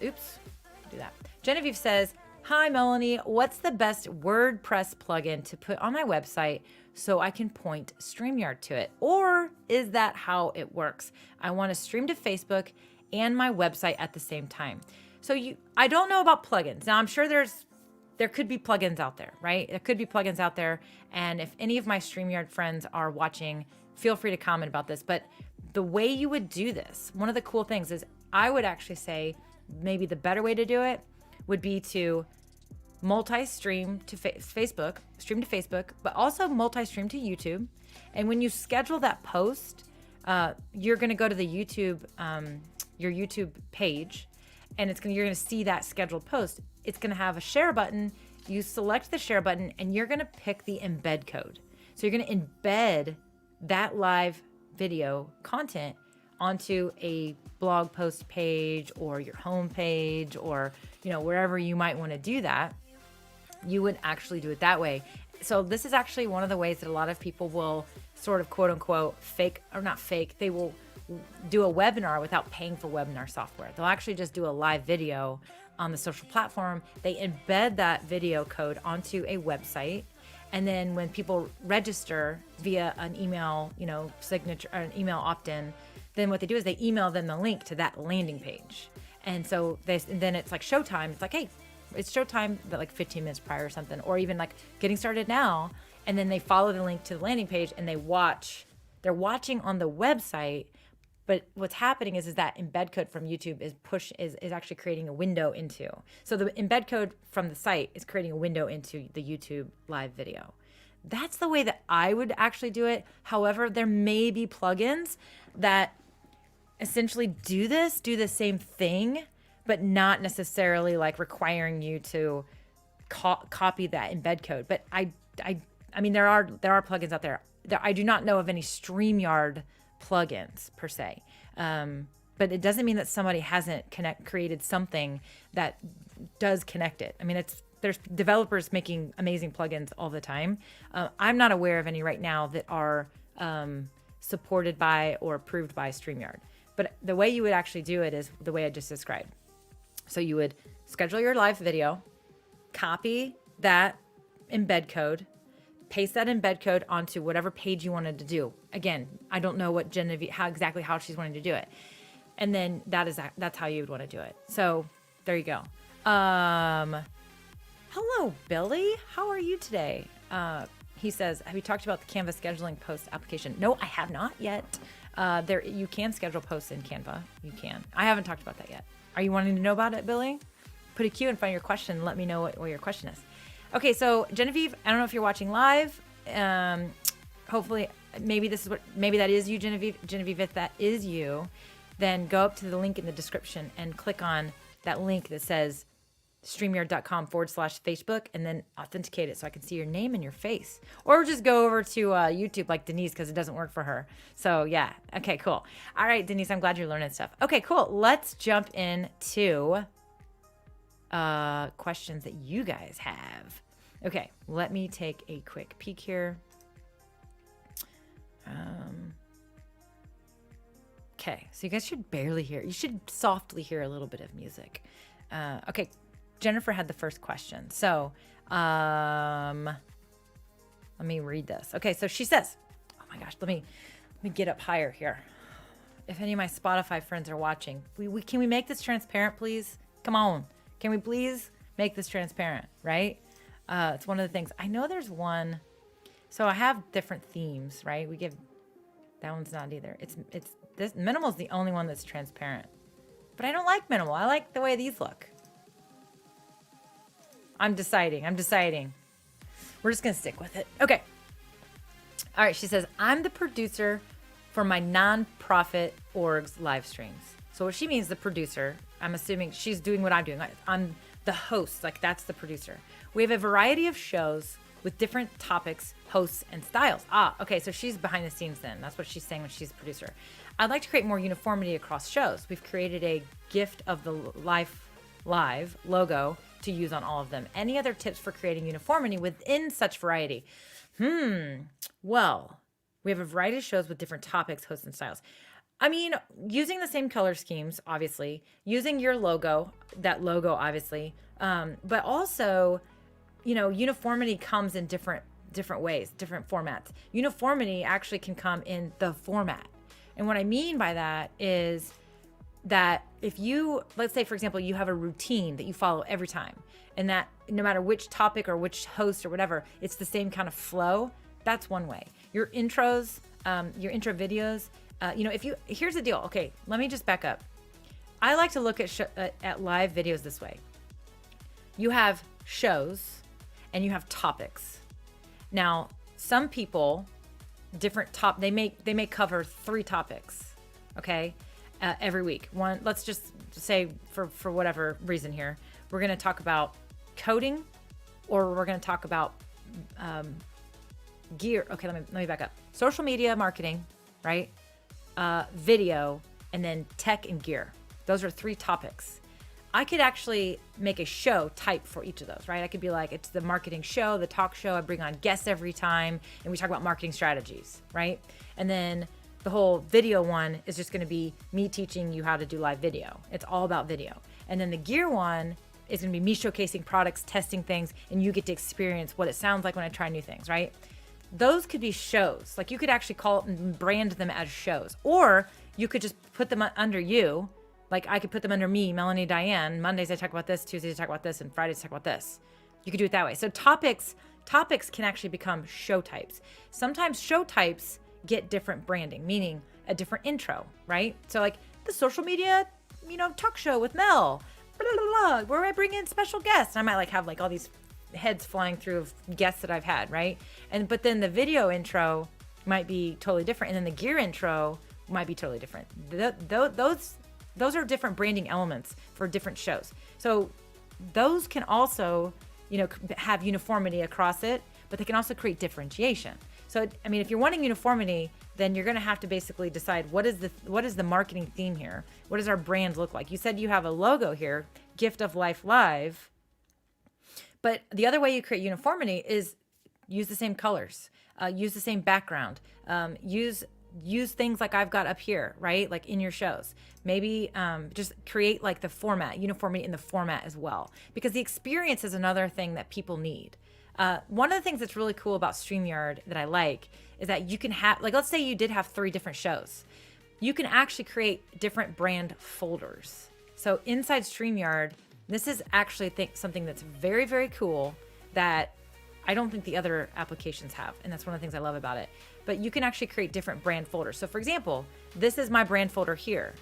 Genevieve says, hi, Melanie, what's the best WordPress plugin to put on my website so I can point StreamYard to it? Or is that how it works? I want to stream to Facebook and my website at the same time. So I don't know about plugins. Now, I'm sure there could be plugins out there, right? There could be plugins out there. And if any of my StreamYard friends are watching, feel free to comment about this. But the way you would do this, one of the cool things is I would actually say maybe the better way to do it would be to multi-stream to Facebook, stream to Facebook, but also multi-stream to YouTube. And when you schedule that post, you're going to go to the YouTube, your YouTube page, and you're going to see that scheduled post. It's going to have a share button. You select the share button, and you're going to pick the embed code. So you're going to embed that live video content onto a blog post page or your home page, or wherever you might want to do that. You would actually do it that way. So this is actually one of the ways that a lot of people will sort of quote unquote fake, or not fake, they will do a webinar without paying for webinar software. They'll actually just do a live video on the social platform. They embed that video code onto a website. And then when people register via an email, signature, or an email opt-in, then what they do is they email them the link to that landing page. And so then it's like showtime. It's like, hey, it's showtime, but like 15 minutes prior or something, or even like getting started now. And then they follow the link to the landing page and they're watching on the website. But what's happening is that embed code from YouTube is actually creating a window into. So the embed code from the site is creating a window into the YouTube live video. That's the way that I would actually do it. However, there may be plugins that essentially do the same thing, but not necessarily like requiring you to copy that embed code. But I mean, there are plugins out there. I do not know of any StreamYard plugins per se, but it doesn't mean that somebody hasn't created something that does connect it. I mean, there's developers making amazing plugins all the time. I'm not aware of any right now that are supported by or approved by StreamYard. But the way you would actually do it is the way I just described. So you would schedule your live video, copy that embed code, paste that embed code onto whatever page you wanted to do. Again, I don't know what how she's wanting to do it. And then that's how you would want to do it. So there you go. Hello, Billy. How are you today? He says, have you talked about the Canva scheduling post application? No, I have not yet. You can schedule posts in Canva. You can. I haven't talked about that yet. Are you wanting to know about it, Billy? Put a Q in front of your question. Let me know what your question is. Okay, so Genevieve, I don't know if you're watching live. Hopefully, maybe that is you, Genevieve. Genevieve, if that is you, then go up to the link in the description and click on that link that says StreamYard.com/Facebook, and then authenticate it so I can see your name and your face. Or just go over to YouTube like Denise, because it doesn't work for her. So yeah, okay, cool. All right, Denise, I'm glad you're learning stuff. Okay, cool. Let's jump into questions that you guys have. Okay, let me take a quick peek here. Okay, so you guys should barely hear. You should softly hear a little bit of music. Okay, Jennifer had the first question. So let me read this. Okay, so she says, oh my gosh, let me get up higher here. If any of my Spotify friends are watching, can we make this transparent, please? Come on. Can we please make this transparent, right? It's one of the things. I know there's one. So I have different themes, right? That one's not either. It's this minimal is the only one that's transparent. But I don't like minimal. I like the way these look. I'm deciding. We're just going to stick with it. Okay. All right. She says, I'm the producer for my nonprofit org's live streams. So what she means, the producer, I'm assuming she's doing what I'm doing. I'm the host. Like, that's the producer. We have a variety of shows with different topics, hosts, and styles. Okay. So she's behind the scenes then. That's what she's saying when she's a producer. I'd like to create more uniformity across shows. We've created a gift of the live logo to use on all of them. Any other tips for creating uniformity within such variety? Well, we have a variety of shows with different topics, hosts, and styles. I mean, using the same color schemes, obviously, using your logo, that logo, obviously, but also, uniformity comes in different ways, different formats. Uniformity actually can come in the format. And what I mean by that is that if let's say, for example, you have a routine that you follow every time, and that no matter which topic or which host or whatever, it's the same kind of flow, that's one way. Your intros, your intro videos, here's the deal. Okay, let me just back up. I like to look at live videos this way. You have shows and you have topics. Now, some people, they may cover 3 topics, okay, every week. One, let's just say for whatever reason here, we're going to talk about coding, or we're going to talk about gear. Okay, let me back up. Social media marketing, right? Video, and then tech and gear. Those are 3 topics. I could actually make a show type for each of those, right? I could be like, it's the marketing show, the talk show. I bring on guests every time, and we talk about marketing strategies, right? And then the whole video one is just going to be me teaching you how to do live video. It's all about video. And then the gear one is going to be me showcasing products, testing things, and you get to experience what it sounds like when I try new things, right? Those could be shows. Like, you could actually brand them as shows, or you could just put them under you. Like, I could put them under me, Melanie Diane. Mondays I talk about this, Tuesdays I talk about this, and Fridays I talk about this. You could do it that way. So topics can actually become show types. Sometimes show types get different branding, meaning a different intro, right? So like the social media, talk show with Mel, blah, blah, blah, where I bring in special guests. I might like have like all these heads flying through of guests that I've had, right? But then the video intro might be totally different, and then the gear intro might be totally different. Those are different branding elements for different shows. So those can also, have uniformity across it, but they can also create differentiation. So, if you're wanting uniformity, then you're going to have to basically decide what is the marketing theme here? What does our brand look like? You said you have a logo here, Gift of Life Live. But the other way you create uniformity is use the same colors, use the same background, use things like I've got up here, right? Like in your shows. Maybe just create like the format, uniformity in the format as well. Because the experience is another thing that people need. One of the things that's really cool about StreamYard that I like is that you can have, like, let's say you did have 3 different shows. You can actually create different brand folders. So inside StreamYard, this is actually something that's very, very cool that I don't think the other applications have. And that's one of the things I love about it. But you can actually create different brand folders. So for example, this is my brand folder here.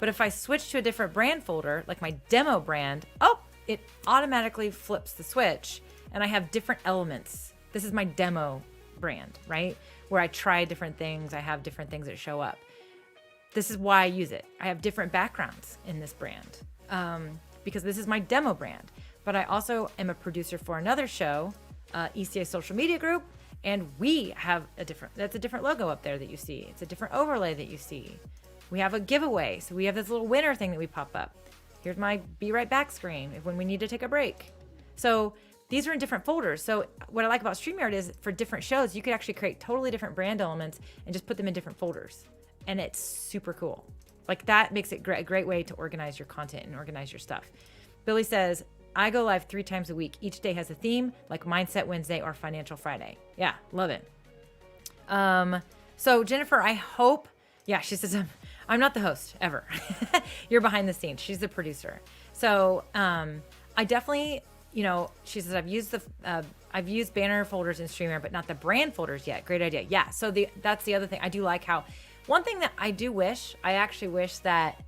But if I switch to a different brand folder, like my demo brand, it automatically flips the switch and I have different elements. This is my demo brand, right? Where I try different things. I have different things that show up. This is why I use it. I have different backgrounds in this brand because this is my demo brand. But I also am a producer for another show, ECA Social Media Group, and we have that's a different logo up there that you see. It's a different overlay that you see. We have a giveaway. So we have this little winner thing that we pop up. Here's my Be Right Back screen when we need to take a break. So these are in different folders. So what I like about StreamYard is for different shows, you could actually create totally different brand elements and just put them in different folders. And it's super cool. Like, that makes it a great way to organize your content and organize your stuff. Billy says, I go live 3 times a week. Each day has a theme, like Mindset Wednesday or Financial Friday. Yeah, love it. So Jennifer, I hope, she says, I'm not the host ever. You're behind the scenes. She's the producer. So I definitely, she says, I've used banner folders in StreamYard, but not the brand folders yet. Great idea. Yeah. So that's the other thing. I do like how, one thing that I actually wish that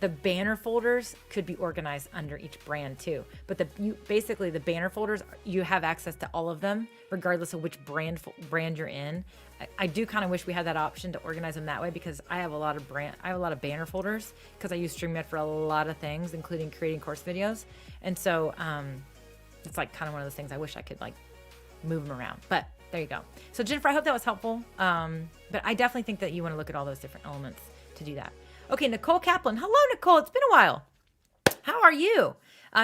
the banner folders could be organized under each brand too. But basically the banner folders, you have access to all of them, regardless of which brand you're in. I do kind of wish we had that option to organize them that way, because I have a lot of banner folders because I use StreamYard for a lot of things, including creating course videos. And so it's like kind of one of those things I wish I could like move them around. But there you go. So Jennifer, I hope that was helpful. But I definitely think that you want to look at all those different elements to do that. Okay, Nicole Kaplan. Hello, Nicole. It's been a while. How are you?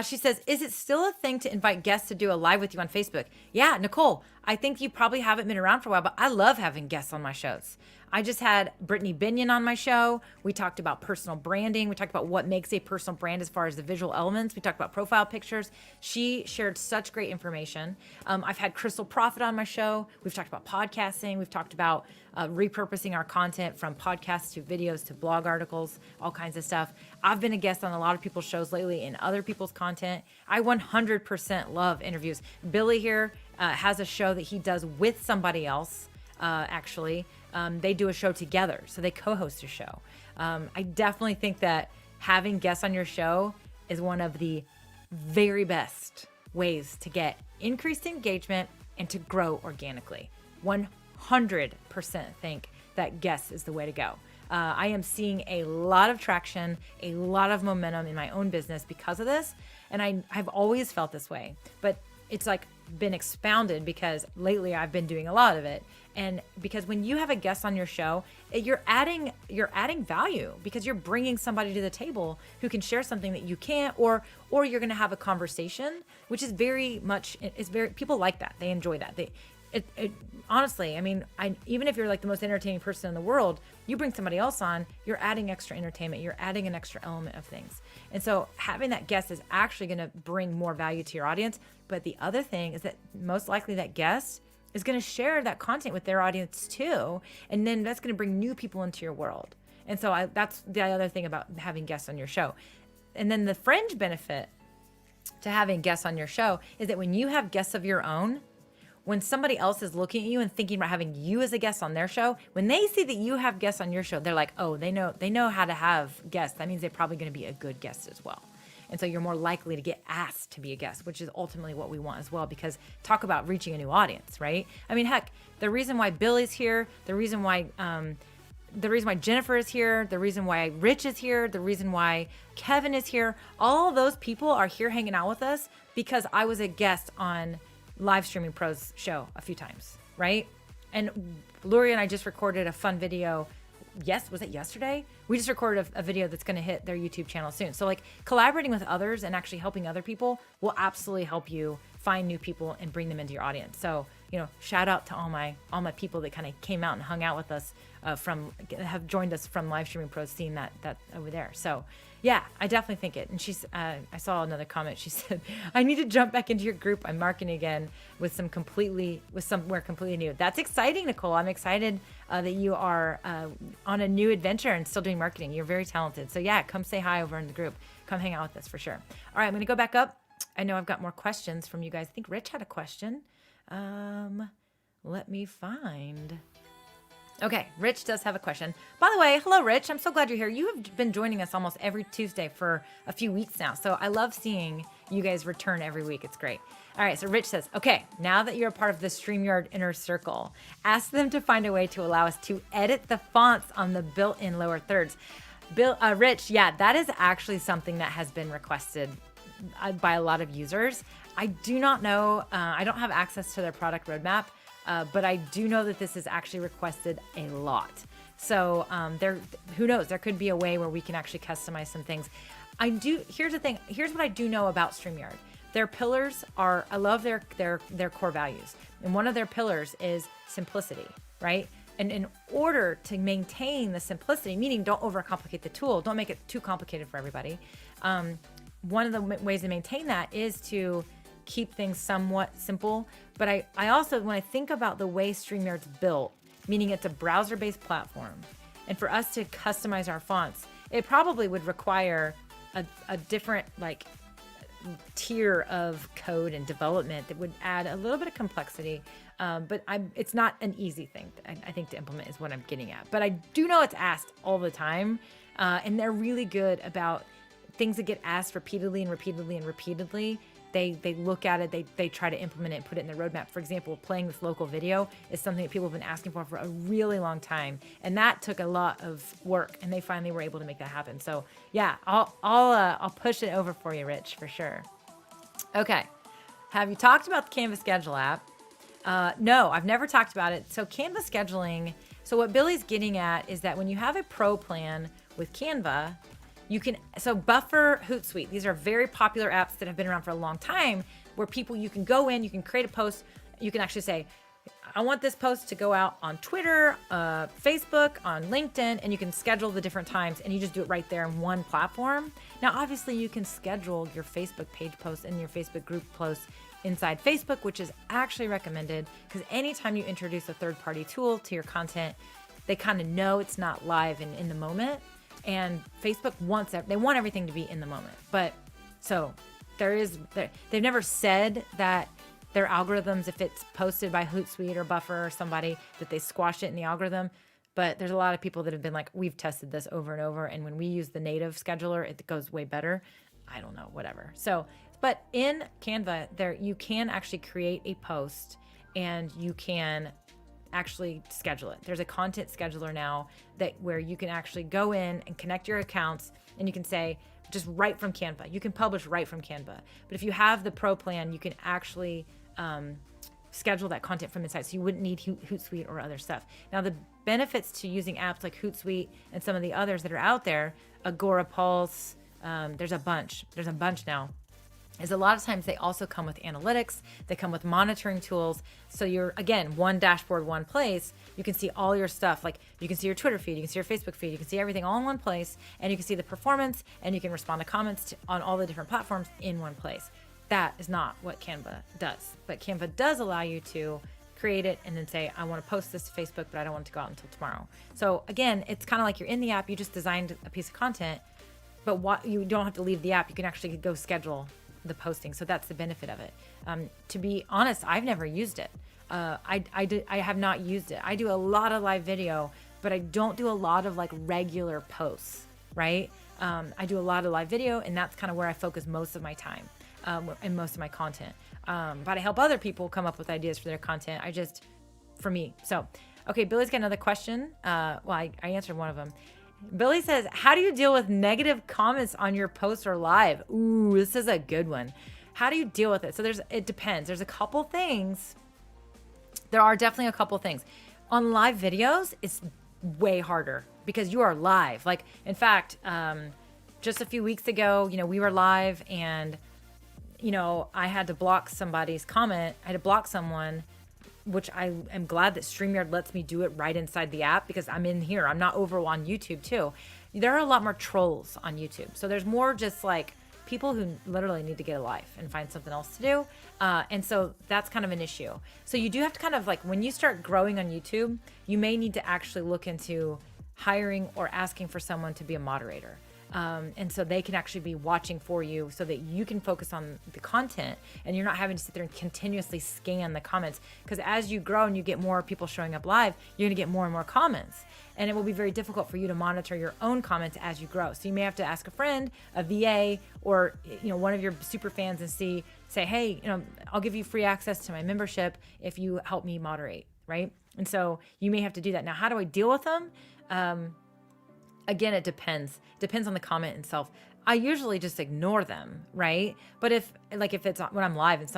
She says, is it still a thing to invite guests to do a live with you on Facebook? Yeah, Nicole, I think you probably haven't been around for a while, but I love having guests on my shows. I just had Brittany Binion on my show. We talked about personal branding. We talked about what makes a personal brand as far as the visual elements. We talked about profile pictures. She shared such great information. I've had Crystal Profit on my show. We've talked about podcasting. We've talked about repurposing our content from podcasts to videos to blog articles, all kinds of stuff. I've been a guest on a lot of people's shows lately in other people's content. I 100% love interviews. Billy here has a show that he does with somebody else, actually. They do a show together, so they co-host a show. I definitely think that having guests on your show is one of the very best ways to get increased engagement and to grow organically. 100% think that guests is the way to go. I am seeing a lot of traction, a lot of momentum in my own business because of this. And I've always felt this way, but it's like been expounded because lately I've been doing a lot of it. And because when you have a guest on your show, you're adding value because you're bringing somebody to the table who can share something that you can't, or you're going to have a conversation, which is people like that. They enjoy that. Honestly, I mean, even if you're like the most entertaining person in the world, you bring somebody else on, you're adding extra entertainment, you're adding an extra element of things. And so having that guest is actually going to bring more value to your audience. But the other thing is that most likely that guest is going to share that content with their audience too. And then that's going to bring new people into your world. And so that's the other thing about having guests on your show. And then the fringe benefit to having guests on your show is that when you have guests of your own, when somebody else is looking at you and thinking about having you as a guest on their show, when they see that you have guests on your show, they're like, oh, they know how to have guests. That means they're probably going to be a good guest as well. And so you're more likely to get asked to be a guest, which is ultimately what we want as well, because talk about reaching a new audience, right? I mean, heck, the reason why Billy's here, the reason why Jennifer is here, the reason why Rich is here, the reason why Kevin is here, all those people are here hanging out with us because I was a guest on Live Streaming Pros show a few times, right? And Lori and I just recorded a fun video. Yes, was it yesterday? We just recorded a video that's going to hit their YouTube channel soon. So like collaborating with others and actually helping other people will absolutely help you find new people and bring them into your audience. So, shout out to all my people that kind of came out and hung out with us have joined us from Live Streaming Pros, seeing that over there. So yeah, I definitely think it. And I saw another comment. She said, I need to jump back into your group. I'm marketing again with somewhere completely new. That's exciting, Nicole. I'm excited that you are on a new adventure and still doing marketing. You're very talented. So yeah, come say hi over in the group. Come hang out with us for sure. All right, I'm going to go back up. I know I've got more questions from you guys. I think Rich had a question. Let me find. Okay, Rich does have a question. By the way, hello, Rich. I'm so glad you're here. You have been joining us almost every Tuesday for a few weeks now. So I love seeing you guys return every week. It's great. All right, so Rich says, okay, now that you're a part of the StreamYard Inner Circle, ask them to find a way to allow us to edit the fonts on the built-in lower thirds. Rich, yeah, that is actually something that has been requested by a lot of users. I do not know. I don't have access to their product roadmap. But I do know that this is actually requested a lot. So who knows? There could be a way where we can actually customize some things. Here's the thing. Here's what I do know about StreamYard. Their pillars I love their core values. And one of their pillars is simplicity, right? And in order to maintain the simplicity, meaning don't overcomplicate the tool, don't make it too complicated for everybody. One of the ways to maintain that is to keep things somewhat simple. But I also, when I think about the way StreamYard's built, meaning it's a browser-based platform, and for us to customize our fonts, it probably would require a different tier of code and development that would add a little bit of complexity. But it's not an easy thing, I think, to implement is what I'm getting at. But I do know it's asked all the time, and they're really good about things that get asked repeatedly and repeatedly and repeatedly. They look at it, they try to implement it and put it in their roadmap. For example, playing this local video is something that people have been asking for a really long time. And that took a lot of work, and they finally were able to make that happen. So yeah, I'll push it over for you, Rich, for sure. Okay. Have you talked about the Canva Schedule app? No, I've never talked about it. So Canva scheduling, so what Billy's getting at is that when you have a pro plan with Canva, Buffer, Hootsuite, these are very popular apps that have been around for a long time where you can go in, you can create a post, you can actually say, I want this post to go out on Twitter, Facebook, on LinkedIn, and you can schedule the different times, and you just do it right there in one platform. Now, obviously, you can schedule your Facebook page posts and your Facebook group posts inside Facebook, which is actually recommended because anytime you introduce a third-party tool to your content, they kind of know it's not live and in the moment. And Facebook wants they want everything to be in the moment. But so they've never said that their algorithms, if it's posted by Hootsuite or Buffer or somebody, that they squash it in the algorithm. but there's a lot of people that have been like, we've tested this over and over. And when we use the native scheduler, it goes way better. I don't know, whatever. So, but in Canva, there you can actually create a post and you can actually schedule it. There's a content scheduler now that where you can actually go in and connect your accounts and you can say, just right from Canva. You can publish right from Canva. But if you have the pro plan, you can actually schedule that content from inside. So you wouldn't need Hootsuite or other stuff. Now, the benefits to using apps like Hootsuite and some of the others that are out there, Agora Pulse, there's a bunch now, is a lot of times they also come with analytics. They come with monitoring tools. So you're, again, one dashboard, one place. You can see all your stuff. Like you can see your Twitter feed, you can see your Facebook feed, you can see everything all in one place, and you can see the performance, and you can respond to comments on all the different platforms in one place. That is not what Canva does. But Canva does allow you to create it and then say, I want to post this to Facebook, but I don't want it to go out until tomorrow. So again, it's kind of like you're in the app, you just designed a piece of content, but what you don't have to leave the app. You can actually go schedule the posting. So that's the benefit of it. To be honest, I've never used it. I have not used it. I do a lot of live video, but I don't do a lot of like regular posts, right? I do a lot of live video, and that's kind of where I focus most of my time and most of my content. But I help other people come up with ideas for their content. For me. So, okay, Billy's got another question. I answered one of them. Billy says, how do you deal with negative comments on your post or live? Ooh, this is a good one. How do you deal with it? So it depends. There's a couple things. There are definitely a couple things. On live videos, it's way harder because you are live. Like, in fact, just a few weeks ago, we were live and, I had to block somebody's comment. I had to block someone, which I am glad that StreamYard lets me do it right inside the app because I'm in here. I'm not over on YouTube too. There are a lot more trolls on YouTube. So there's more just like people who literally need to get a life and find something else to do. And so that's kind of an issue. So you do have to kind of like, when you start growing on YouTube, you may need to actually look into hiring or asking for someone to be a moderator. And so they can actually be watching for you so that you can focus on the content and you're not having to sit there and continuously scan the comments. Because as you grow and you get more people showing up live, you're going to get more and more comments. And it will be very difficult for you to monitor your own comments as you grow. So you may have to ask a friend, a VA, or one of your super fans and say, hey, I'll give you free access to my membership if you help me moderate, right? And so you may have to do that. Now, how do I deal with them? Again, it depends. Depends on the comment itself. I usually just ignore them, right? But if it's when I'm live and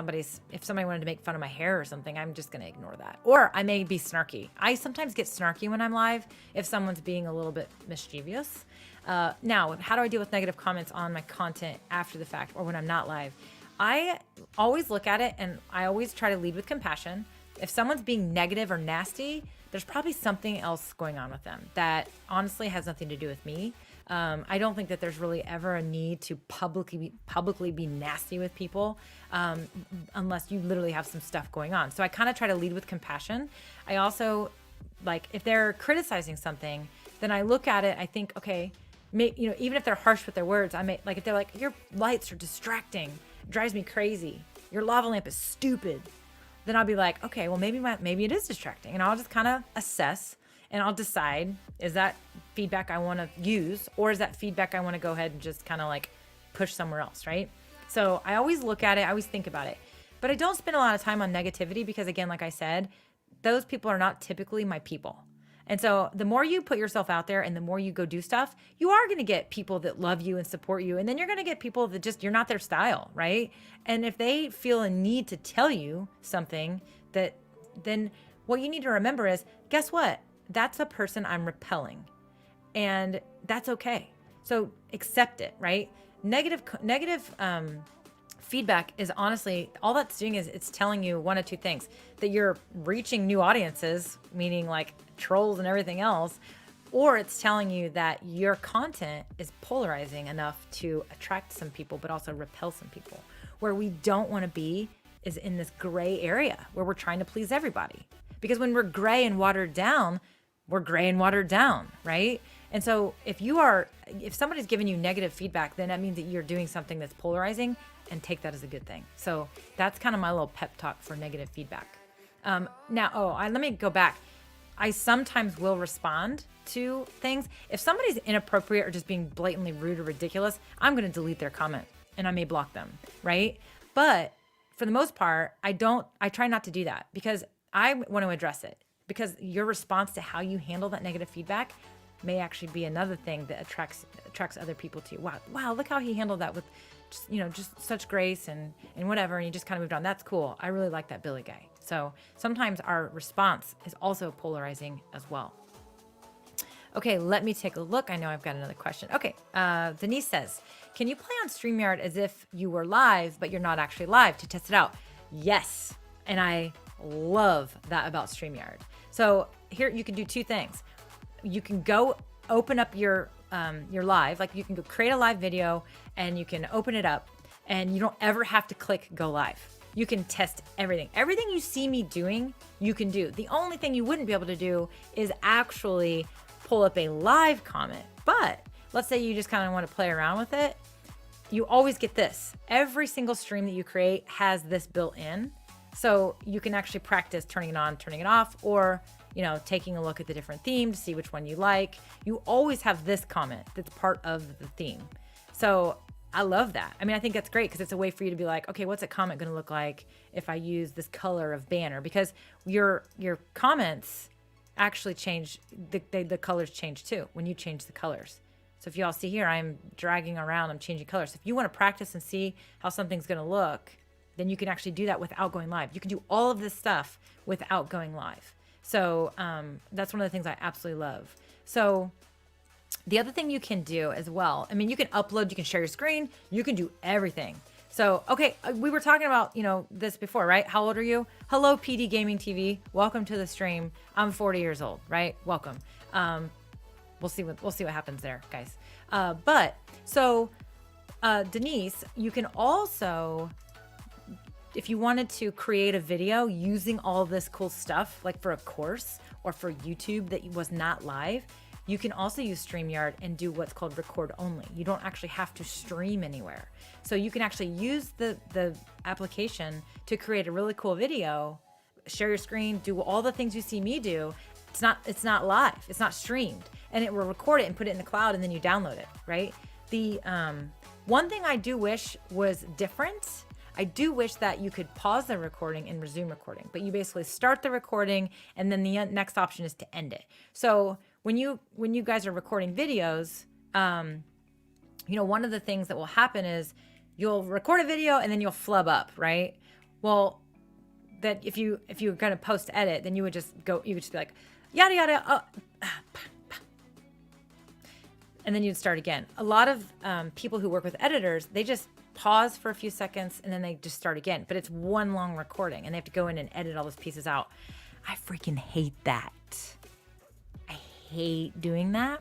if somebody wanted to make fun of my hair or something, I'm just going to ignore that. Or I may be snarky. I sometimes get snarky when I'm live if someone's being a little bit mischievous. Now, how do I deal with negative comments on my content after the fact or when I'm not live? I always look at it and I always try to lead with compassion. If someone's being negative or nasty, there's probably something else going on with them that honestly has nothing to do with me. I don't think that there's really ever a need to publicly be nasty with people unless you literally have some stuff going on. So I kind of try to lead with compassion. I also, like, if they're criticizing something, then I look at it, I think, okay, even if they're harsh with their words, if they're like, your lights are distracting, it drives me crazy, your lava lamp is stupid, then I'll be like, okay, well, maybe it is distracting. And I'll just kind of assess and I'll decide, is that feedback I want to use or is that feedback I want to go ahead and just kind of like push somewhere else, right? So I always look at it. I always think about it. But I don't spend a lot of time on negativity because, again, like I said, those people are not typically my people. And so the more you put yourself out there and the more you go do stuff, you are going to get people that love you and support you. And then you're going to get people that just, you're not their style, right? And if they feel a need to tell you something then what you need to remember is, guess what? That's a person I'm repelling. And that's okay. So accept it, right? Negative feedback is honestly, all that's doing is it's telling you one of two things: that you're reaching new audiences, meaning like trolls and everything else, or it's telling you that your content is polarizing enough to attract some people, but also repel some people. Where we don't want to be is in this gray area where we're trying to please everybody. Because when we're gray and watered down, we're gray and watered down, right? And so if somebody's giving you negative feedback, then that means that you're doing something that's polarizing, and take that as a good thing. So that's kind of my little pep talk for negative feedback. Let me go back. I sometimes will respond to things. If somebody's inappropriate or just being blatantly rude or ridiculous, I'm going to delete their comment and I may block them, right? But for the most part, I try not to do that because I want to address it, because your response to how you handle that negative feedback may actually be another thing that attracts other people to you. Wow, look how he handled that with just such grace and whatever, and he just kind of moved on. That's cool. I really like that Billy guy. So sometimes our response is also polarizing as well. Okay, let me take a look. I know I've got another question. Okay, Denise says, can you play on StreamYard as if you were live, but you're not actually live to test it out? Yes, and I love that about StreamYard. So here you can do two things. You can go open up your live, like you can go create a live video and you can open it up and you don't ever have to click go live. You can test everything. Everything you see me doing, you can do. The only thing you wouldn't be able to do is actually pull up a live comment. But let's say you just kind of want to play around with it. You always get this. Every single stream that you create has this built in. So you can actually practice turning it on, turning it off, or taking a look at the different theme to see which one you like. You always have this comment that's part of the theme. So I love that. I mean, I think that's great because it's a way for you to be like, okay, what's a comment going to look like if I use this color of banner? Because your comments actually change, the colors change too when you change the colors. So if you all see here, I'm dragging around, I'm changing colors. So if you want to practice and see how something's going to look, then you can actually do that without going live. You can do all of this stuff without going live. So that's one of the things I absolutely love. So the other thing you can do as well, I mean, you can upload, you can share your screen, you can do everything. So, okay, we were talking about, this before, right? How old are you? Hello, PD Gaming TV. Welcome to the stream. I'm 40 years old, right? Welcome. We'll see what happens there, guys. Denise, you can also, if you wanted to create a video using all this cool stuff, like for a course or for YouTube that was not live, you can also use StreamYard and do what's called record only. You don't actually have to stream anywhere. So you can actually use the application to create a really cool video, share your screen, do all the things you see me do. It's not live, it's not streamed, and it will record it and put it in the cloud and then you download it, right? The one thing I do wish was different. I do wish that you could pause the recording and resume recording, but you basically start the recording and then the next option is to end it. So when you guys are recording videos, one of the things that will happen is you'll record a video and then you'll flub up, right? Well, that if you're going to post edit, then you would just be like, yada, yada, and then you'd start again. A lot of people who work with editors, they just pause for a few seconds and then they just start again. But it's one long recording and they have to go in and edit all those pieces out. I freaking hate that. I hate doing that.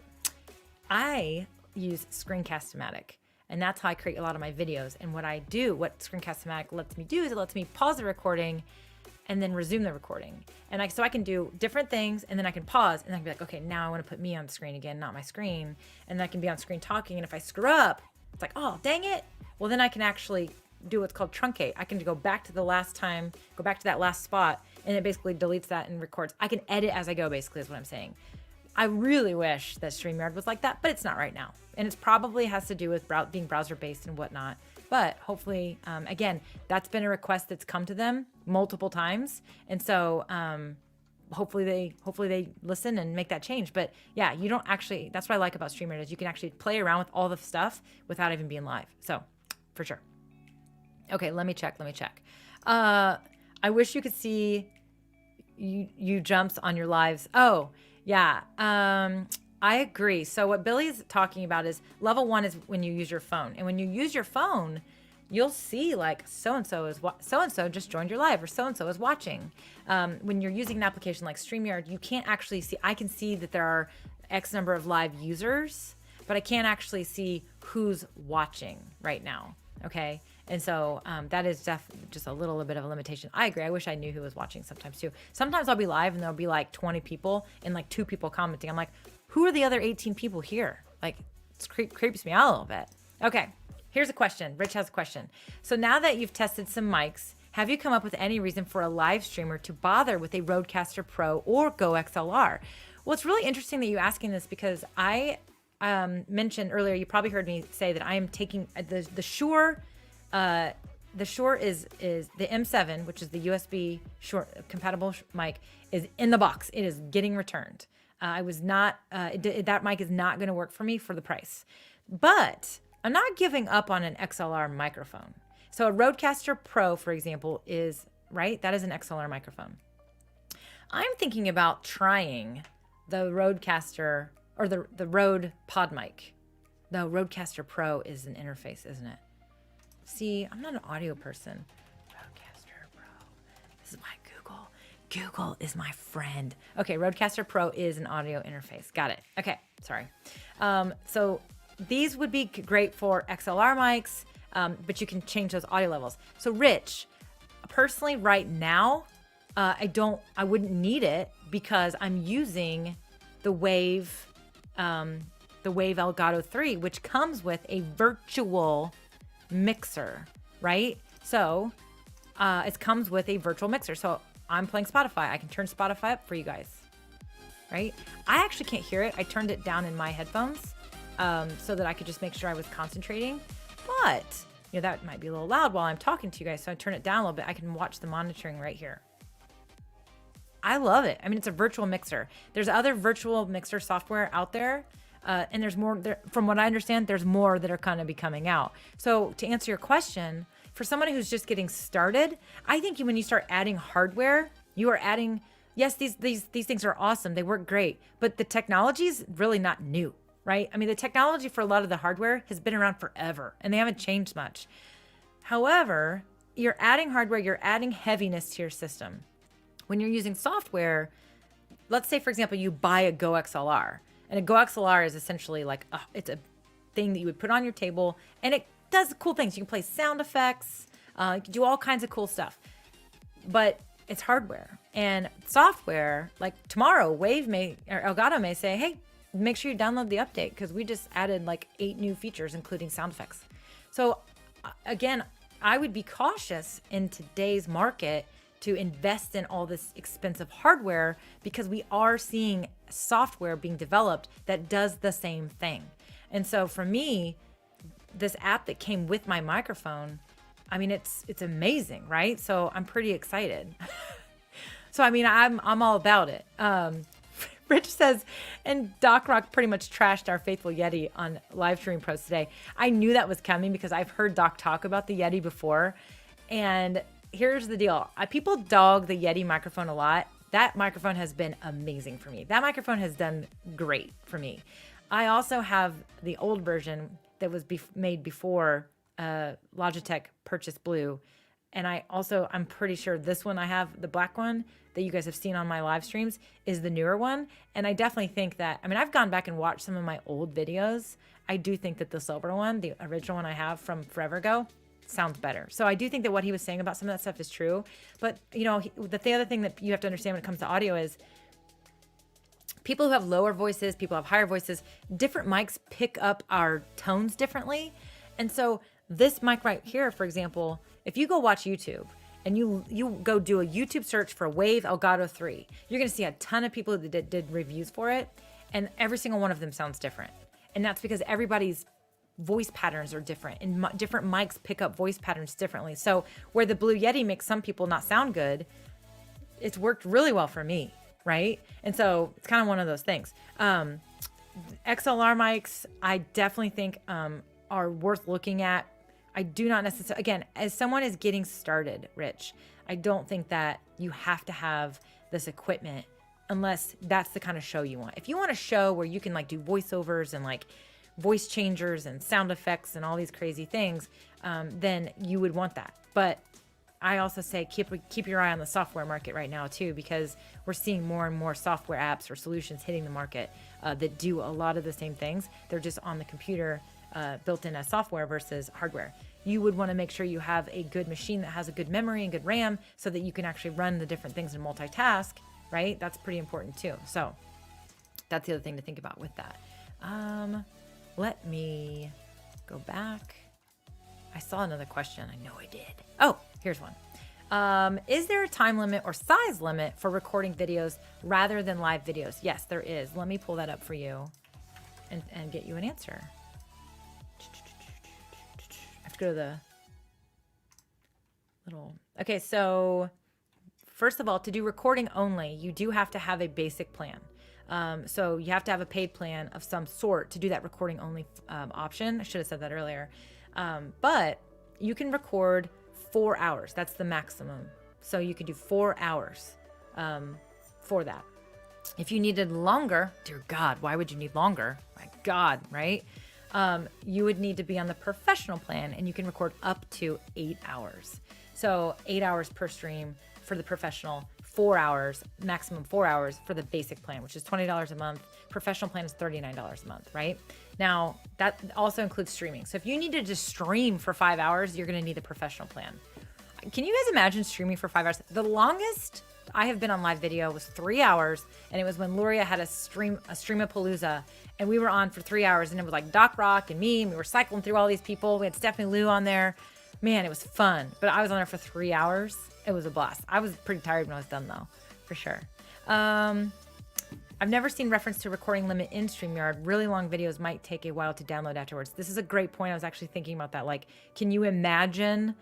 I use Screencast-O-Matic, and that's how I create a lot of my videos. And what Screencast-O-Matic lets me do is it lets me pause the recording and then resume the recording. And so I can do different things, and then I can pause, and I can be like, okay, now I want to put me on the screen again, not my screen. And then I can be on screen talking, and if I screw up, it's like, oh, dang it. Well, then I can actually do what's called truncate. I can go back to that last spot, and it basically deletes that and records. I can edit as I go, basically, is what I'm saying. I really wish that StreamYard was like that, but it's not right now. And it probably has to do with being browser-based and whatnot. But hopefully, again, that's been a request that's come to them multiple times. And so hopefully they listen and make that change. But yeah, you don't actually, that's what I like about StreamYard is you can actually play around with all the stuff without even being live. So for sure. Okay, let me check. I wish you could see you jumps on your lives. Oh, yeah. I agree. So what Billy's talking about is level 1 is when you use your phone. And when you use your phone, you'll see like so-and-so just joined your live or so-and-so is watching. When you're using an application like StreamYard, you can't actually see, I can see that there are X number of live users, but I can't actually see who's watching right now. Okay. And so that is just a little bit of a limitation. I agree. I wish I knew who was watching sometimes too. Sometimes I'll be live and there'll be like 20 people and like 2 people commenting. I'm like, who are the other 18 people here? Like, it creeps me out a little bit. Okay, here's a question. Rich has a question. So now that you've tested some mics Have you come up with any reason for a live streamer to bother with a Rodecaster Pro or Go XLR? Well, it's really interesting that you asking this because I mentioned earlier, you probably heard me say that I am taking the Shure. The Shure is the M7, which is the USB Shure compatible mic, is in the box. It is getting returned. I was not, that mic is not going to work for me for the price. But I'm not giving up on an XLR microphone. So a Rodecaster Pro, for example, is, right? That is an XLR microphone. I'm thinking about trying the Rodecaster or the Rode Pod mic. No, Rodecaster Pro is an interface, isn't it? See, I'm not an audio person. Rodecaster Pro. This is why Google is my friend. Okay, Rodecaster Pro is an audio interface. Got it. Okay, sorry. So these would be great for XLR mics, but you can change those audio levels. So Rich, personally right now, I wouldn't need it because I'm using the Wave Elgato 3, which comes with a virtual mixer, right? So it comes with a virtual mixer. So I'm playing Spotify. I can turn Spotify up for you guys, right? I actually can't hear it. I turned it down in my headphones so that I could just make sure I was concentrating. But, that might be a little loud while I'm talking to you guys. So I turn it down a little bit. I can watch the monitoring right here. I love it. I mean, it's a virtual mixer. There's other virtual mixer software out there. And there's more, from what I understand, there's more that are kind of be coming out. So to answer your question, for somebody who's just getting started, I think when you start adding hardware, you are adding, yes, these things are awesome. They work great, but the technology is really not new, right? I mean, the technology for a lot of the hardware has been around forever and they haven't changed much. However, you're adding hardware, you're adding heaviness to your system. When you're using software, let's say, for example, you buy a Go XLR. And a Go XLR is essentially like, it's a thing that you would put on your table and it does cool things. You can play sound effects, you can do all kinds of cool stuff, but it's hardware. And software, like tomorrow, Elgato may say, hey, make sure you download the update because we just added like 8 new features, including sound effects. So again, I would be cautious in today's market to invest in all this expensive hardware because we are seeing software being developed that does the same thing. And so for me, this app that came with my microphone, I mean, it's amazing, right? So I'm pretty excited. So, I mean, I'm all about it. Rich says, and Doc Rock pretty much trashed our faithful Yeti on live stream post today. I knew that was coming because I've heard Doc talk about the Yeti before. And here's the deal. People dog the Yeti microphone a lot. That microphone has been amazing for me. That microphone has done great for me. I also have the old version that was made before Logitech purchased Blue. And I'm pretty sure this one I have, the black one that you guys have seen on my live streams, is the newer one. And I definitely think that, I mean, I've gone back and watched some of my old videos. I do think that the silver one, the original one I have from forever ago, sounds better. So I do think that what he was saying about some of that stuff is true. But, the other thing that you have to understand when it comes to audio is people who have lower voices, people who have higher voices, different mics pick up our tones differently. And so this mic right here, for example, if you go watch YouTube and you go do a YouTube search for Wave Elgato 3, you're going to see a ton of people that did reviews for it. And every single one of them sounds different. And that's because everybody's voice patterns are different and different mics pick up voice patterns differently. So where the Blue Yeti makes some people not sound good, it's worked really well for me, right? And so it's kind of one of those things. XLR mics, I definitely think are worth looking at. I do not necessarily, again, as someone is getting started, Rich, I don't think that you have to have this equipment unless that's the kind of show you want. If you want a show where you can like do voiceovers and like voice changers and sound effects and all these crazy things, then you would want that. But I also say keep your eye on the software market right now too, because we're seeing more and more software apps or solutions hitting the market that do a lot of the same things. They're just on the computer, built in as software versus hardware. You would want to make sure you have a good machine that has a good memory and good RAM so that you can actually run the different things and multitask, right? That's pretty important too. So that's the other thing to think about with that. Let me go back. I saw another question. I know I did. Oh, here's one. Is there a time limit or size limit for recording videos rather than live videos? Yes, there is. Let me pull that up for you and get you an answer. I have to go to the little... Okay, so first of all, to do recording only, you do have to have a basic plan. So you have to have a paid plan of some sort to do that recording only option. I should have said that earlier. But you can record 4 hours. That's the maximum. So you could do 4 hours for that. If you needed longer, dear God, why would you need longer? My God, right? You would need to be on the professional plan, and you can record up to 8 hours. So 8 hours per stream for the professional, 4 hours, maximum 4 hours for the basic plan, which is $20 a month. Professional plan is $39 a month, right? Now, that also includes streaming. So if you need to just stream for 5 hours, you're going to need the professional plan. Can you guys imagine streaming for 5 hours? The longest I have been on live video was 3 hours, and it was when Luria had a Streamapalooza, and we were on for 3 hours, and it was like Doc Rock and me, and we were cycling through all these people. We had Stephanie Lou on there. Man, it was fun. But I was on there for 3 hours. It was a blast. I was pretty tired when I was done, though, for sure. I've never seen reference to recording limit in StreamYard. Really long videos might take a while to download afterwards. This is a great point. I was actually thinking about that. Like, can you imagine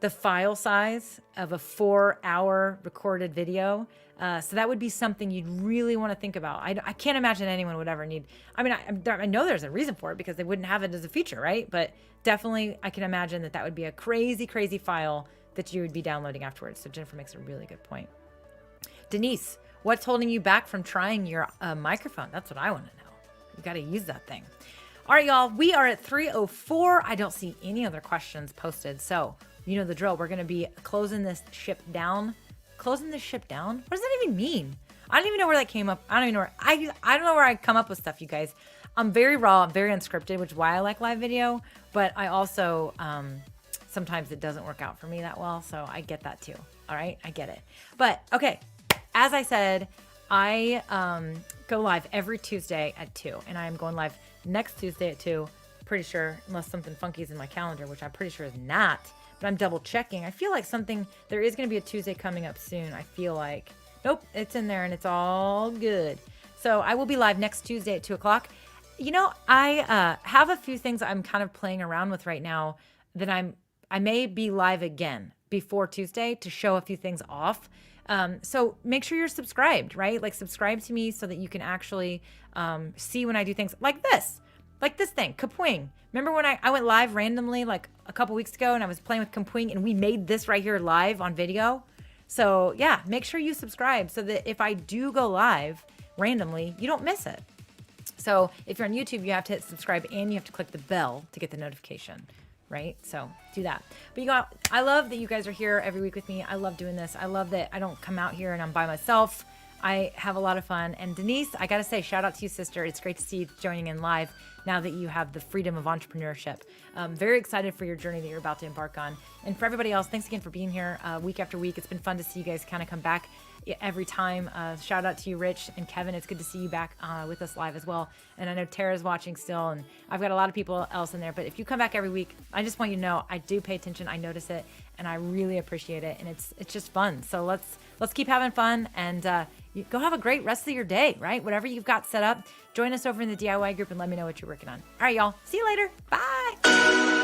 the file size of a 4-hour recorded video? So that would be something you'd really want to think about. I can't imagine anyone would ever need. I mean, I know there's a reason for it because they wouldn't have it as a feature, right? But definitely, I can imagine that would be a crazy, crazy file that you would be downloading afterwards. So Jennifer makes a really good point. Denise, what's holding you back from trying your microphone? That's what I want to know. You got to use that thing. All right, y'all. We are at 3:04. I don't see any other questions posted. So you know the drill. We're going to be closing this ship down. Closing this ship down? What does that even mean? I don't even know where that came up. I don't even know where I don't know where I come up with stuff, you guys. I'm very raw, I'm very unscripted, which is why I like live video. But I also sometimes it doesn't work out for me that well, so I get that too. All right, I get it. But okay, as I said, I go live every Tuesday at 2, and I am going live next Tuesday at 2. Pretty sure, unless something funky is in my calendar, which I'm pretty sure is not. But I'm double checking. I feel like there is going to be a Tuesday coming up soon. I feel like, nope, it's in there and it's all good. So I will be live next Tuesday at 2 o'clock. You know, I have a few things I'm kind of playing around with right now that I may be live again before Tuesday to show a few things off. So make sure you're subscribed, right? Like subscribe to me so that you can actually see when I do things like this. Like this thing, Kapwing. Remember when I went live randomly like a couple weeks ago and I was playing with Kapwing and we made this right here live on video? So yeah, make sure you subscribe so that if I do go live randomly, you don't miss it. So if you're on YouTube, you have to hit subscribe and you have to click the bell to get the notification, right? So do that. But I love that you guys are here every week with me. I love doing this. I love that I don't come out here and I'm by myself. I have a lot of fun. And Denise, I got to say, shout out to you, sister. It's great to see you joining in live now that you have the freedom of entrepreneurship. Very excited for your journey that you're about to embark on. And for everybody else, thanks again for being here week after week. It's been fun to see you guys kind of come back every time. Shout out to you, Rich and Kevin. It's good to see you back with us live as well. And I know Tara's watching still, and I've got a lot of people else in there. But if you come back every week, I just want you to know I do pay attention. I notice it, and I really appreciate it. And it's just fun. So let's keep having fun and go have a great rest of your day, right? Whatever you've got set up, join us over in the DIY group and let me know what you're working on. All right, y'all. See you later. Bye.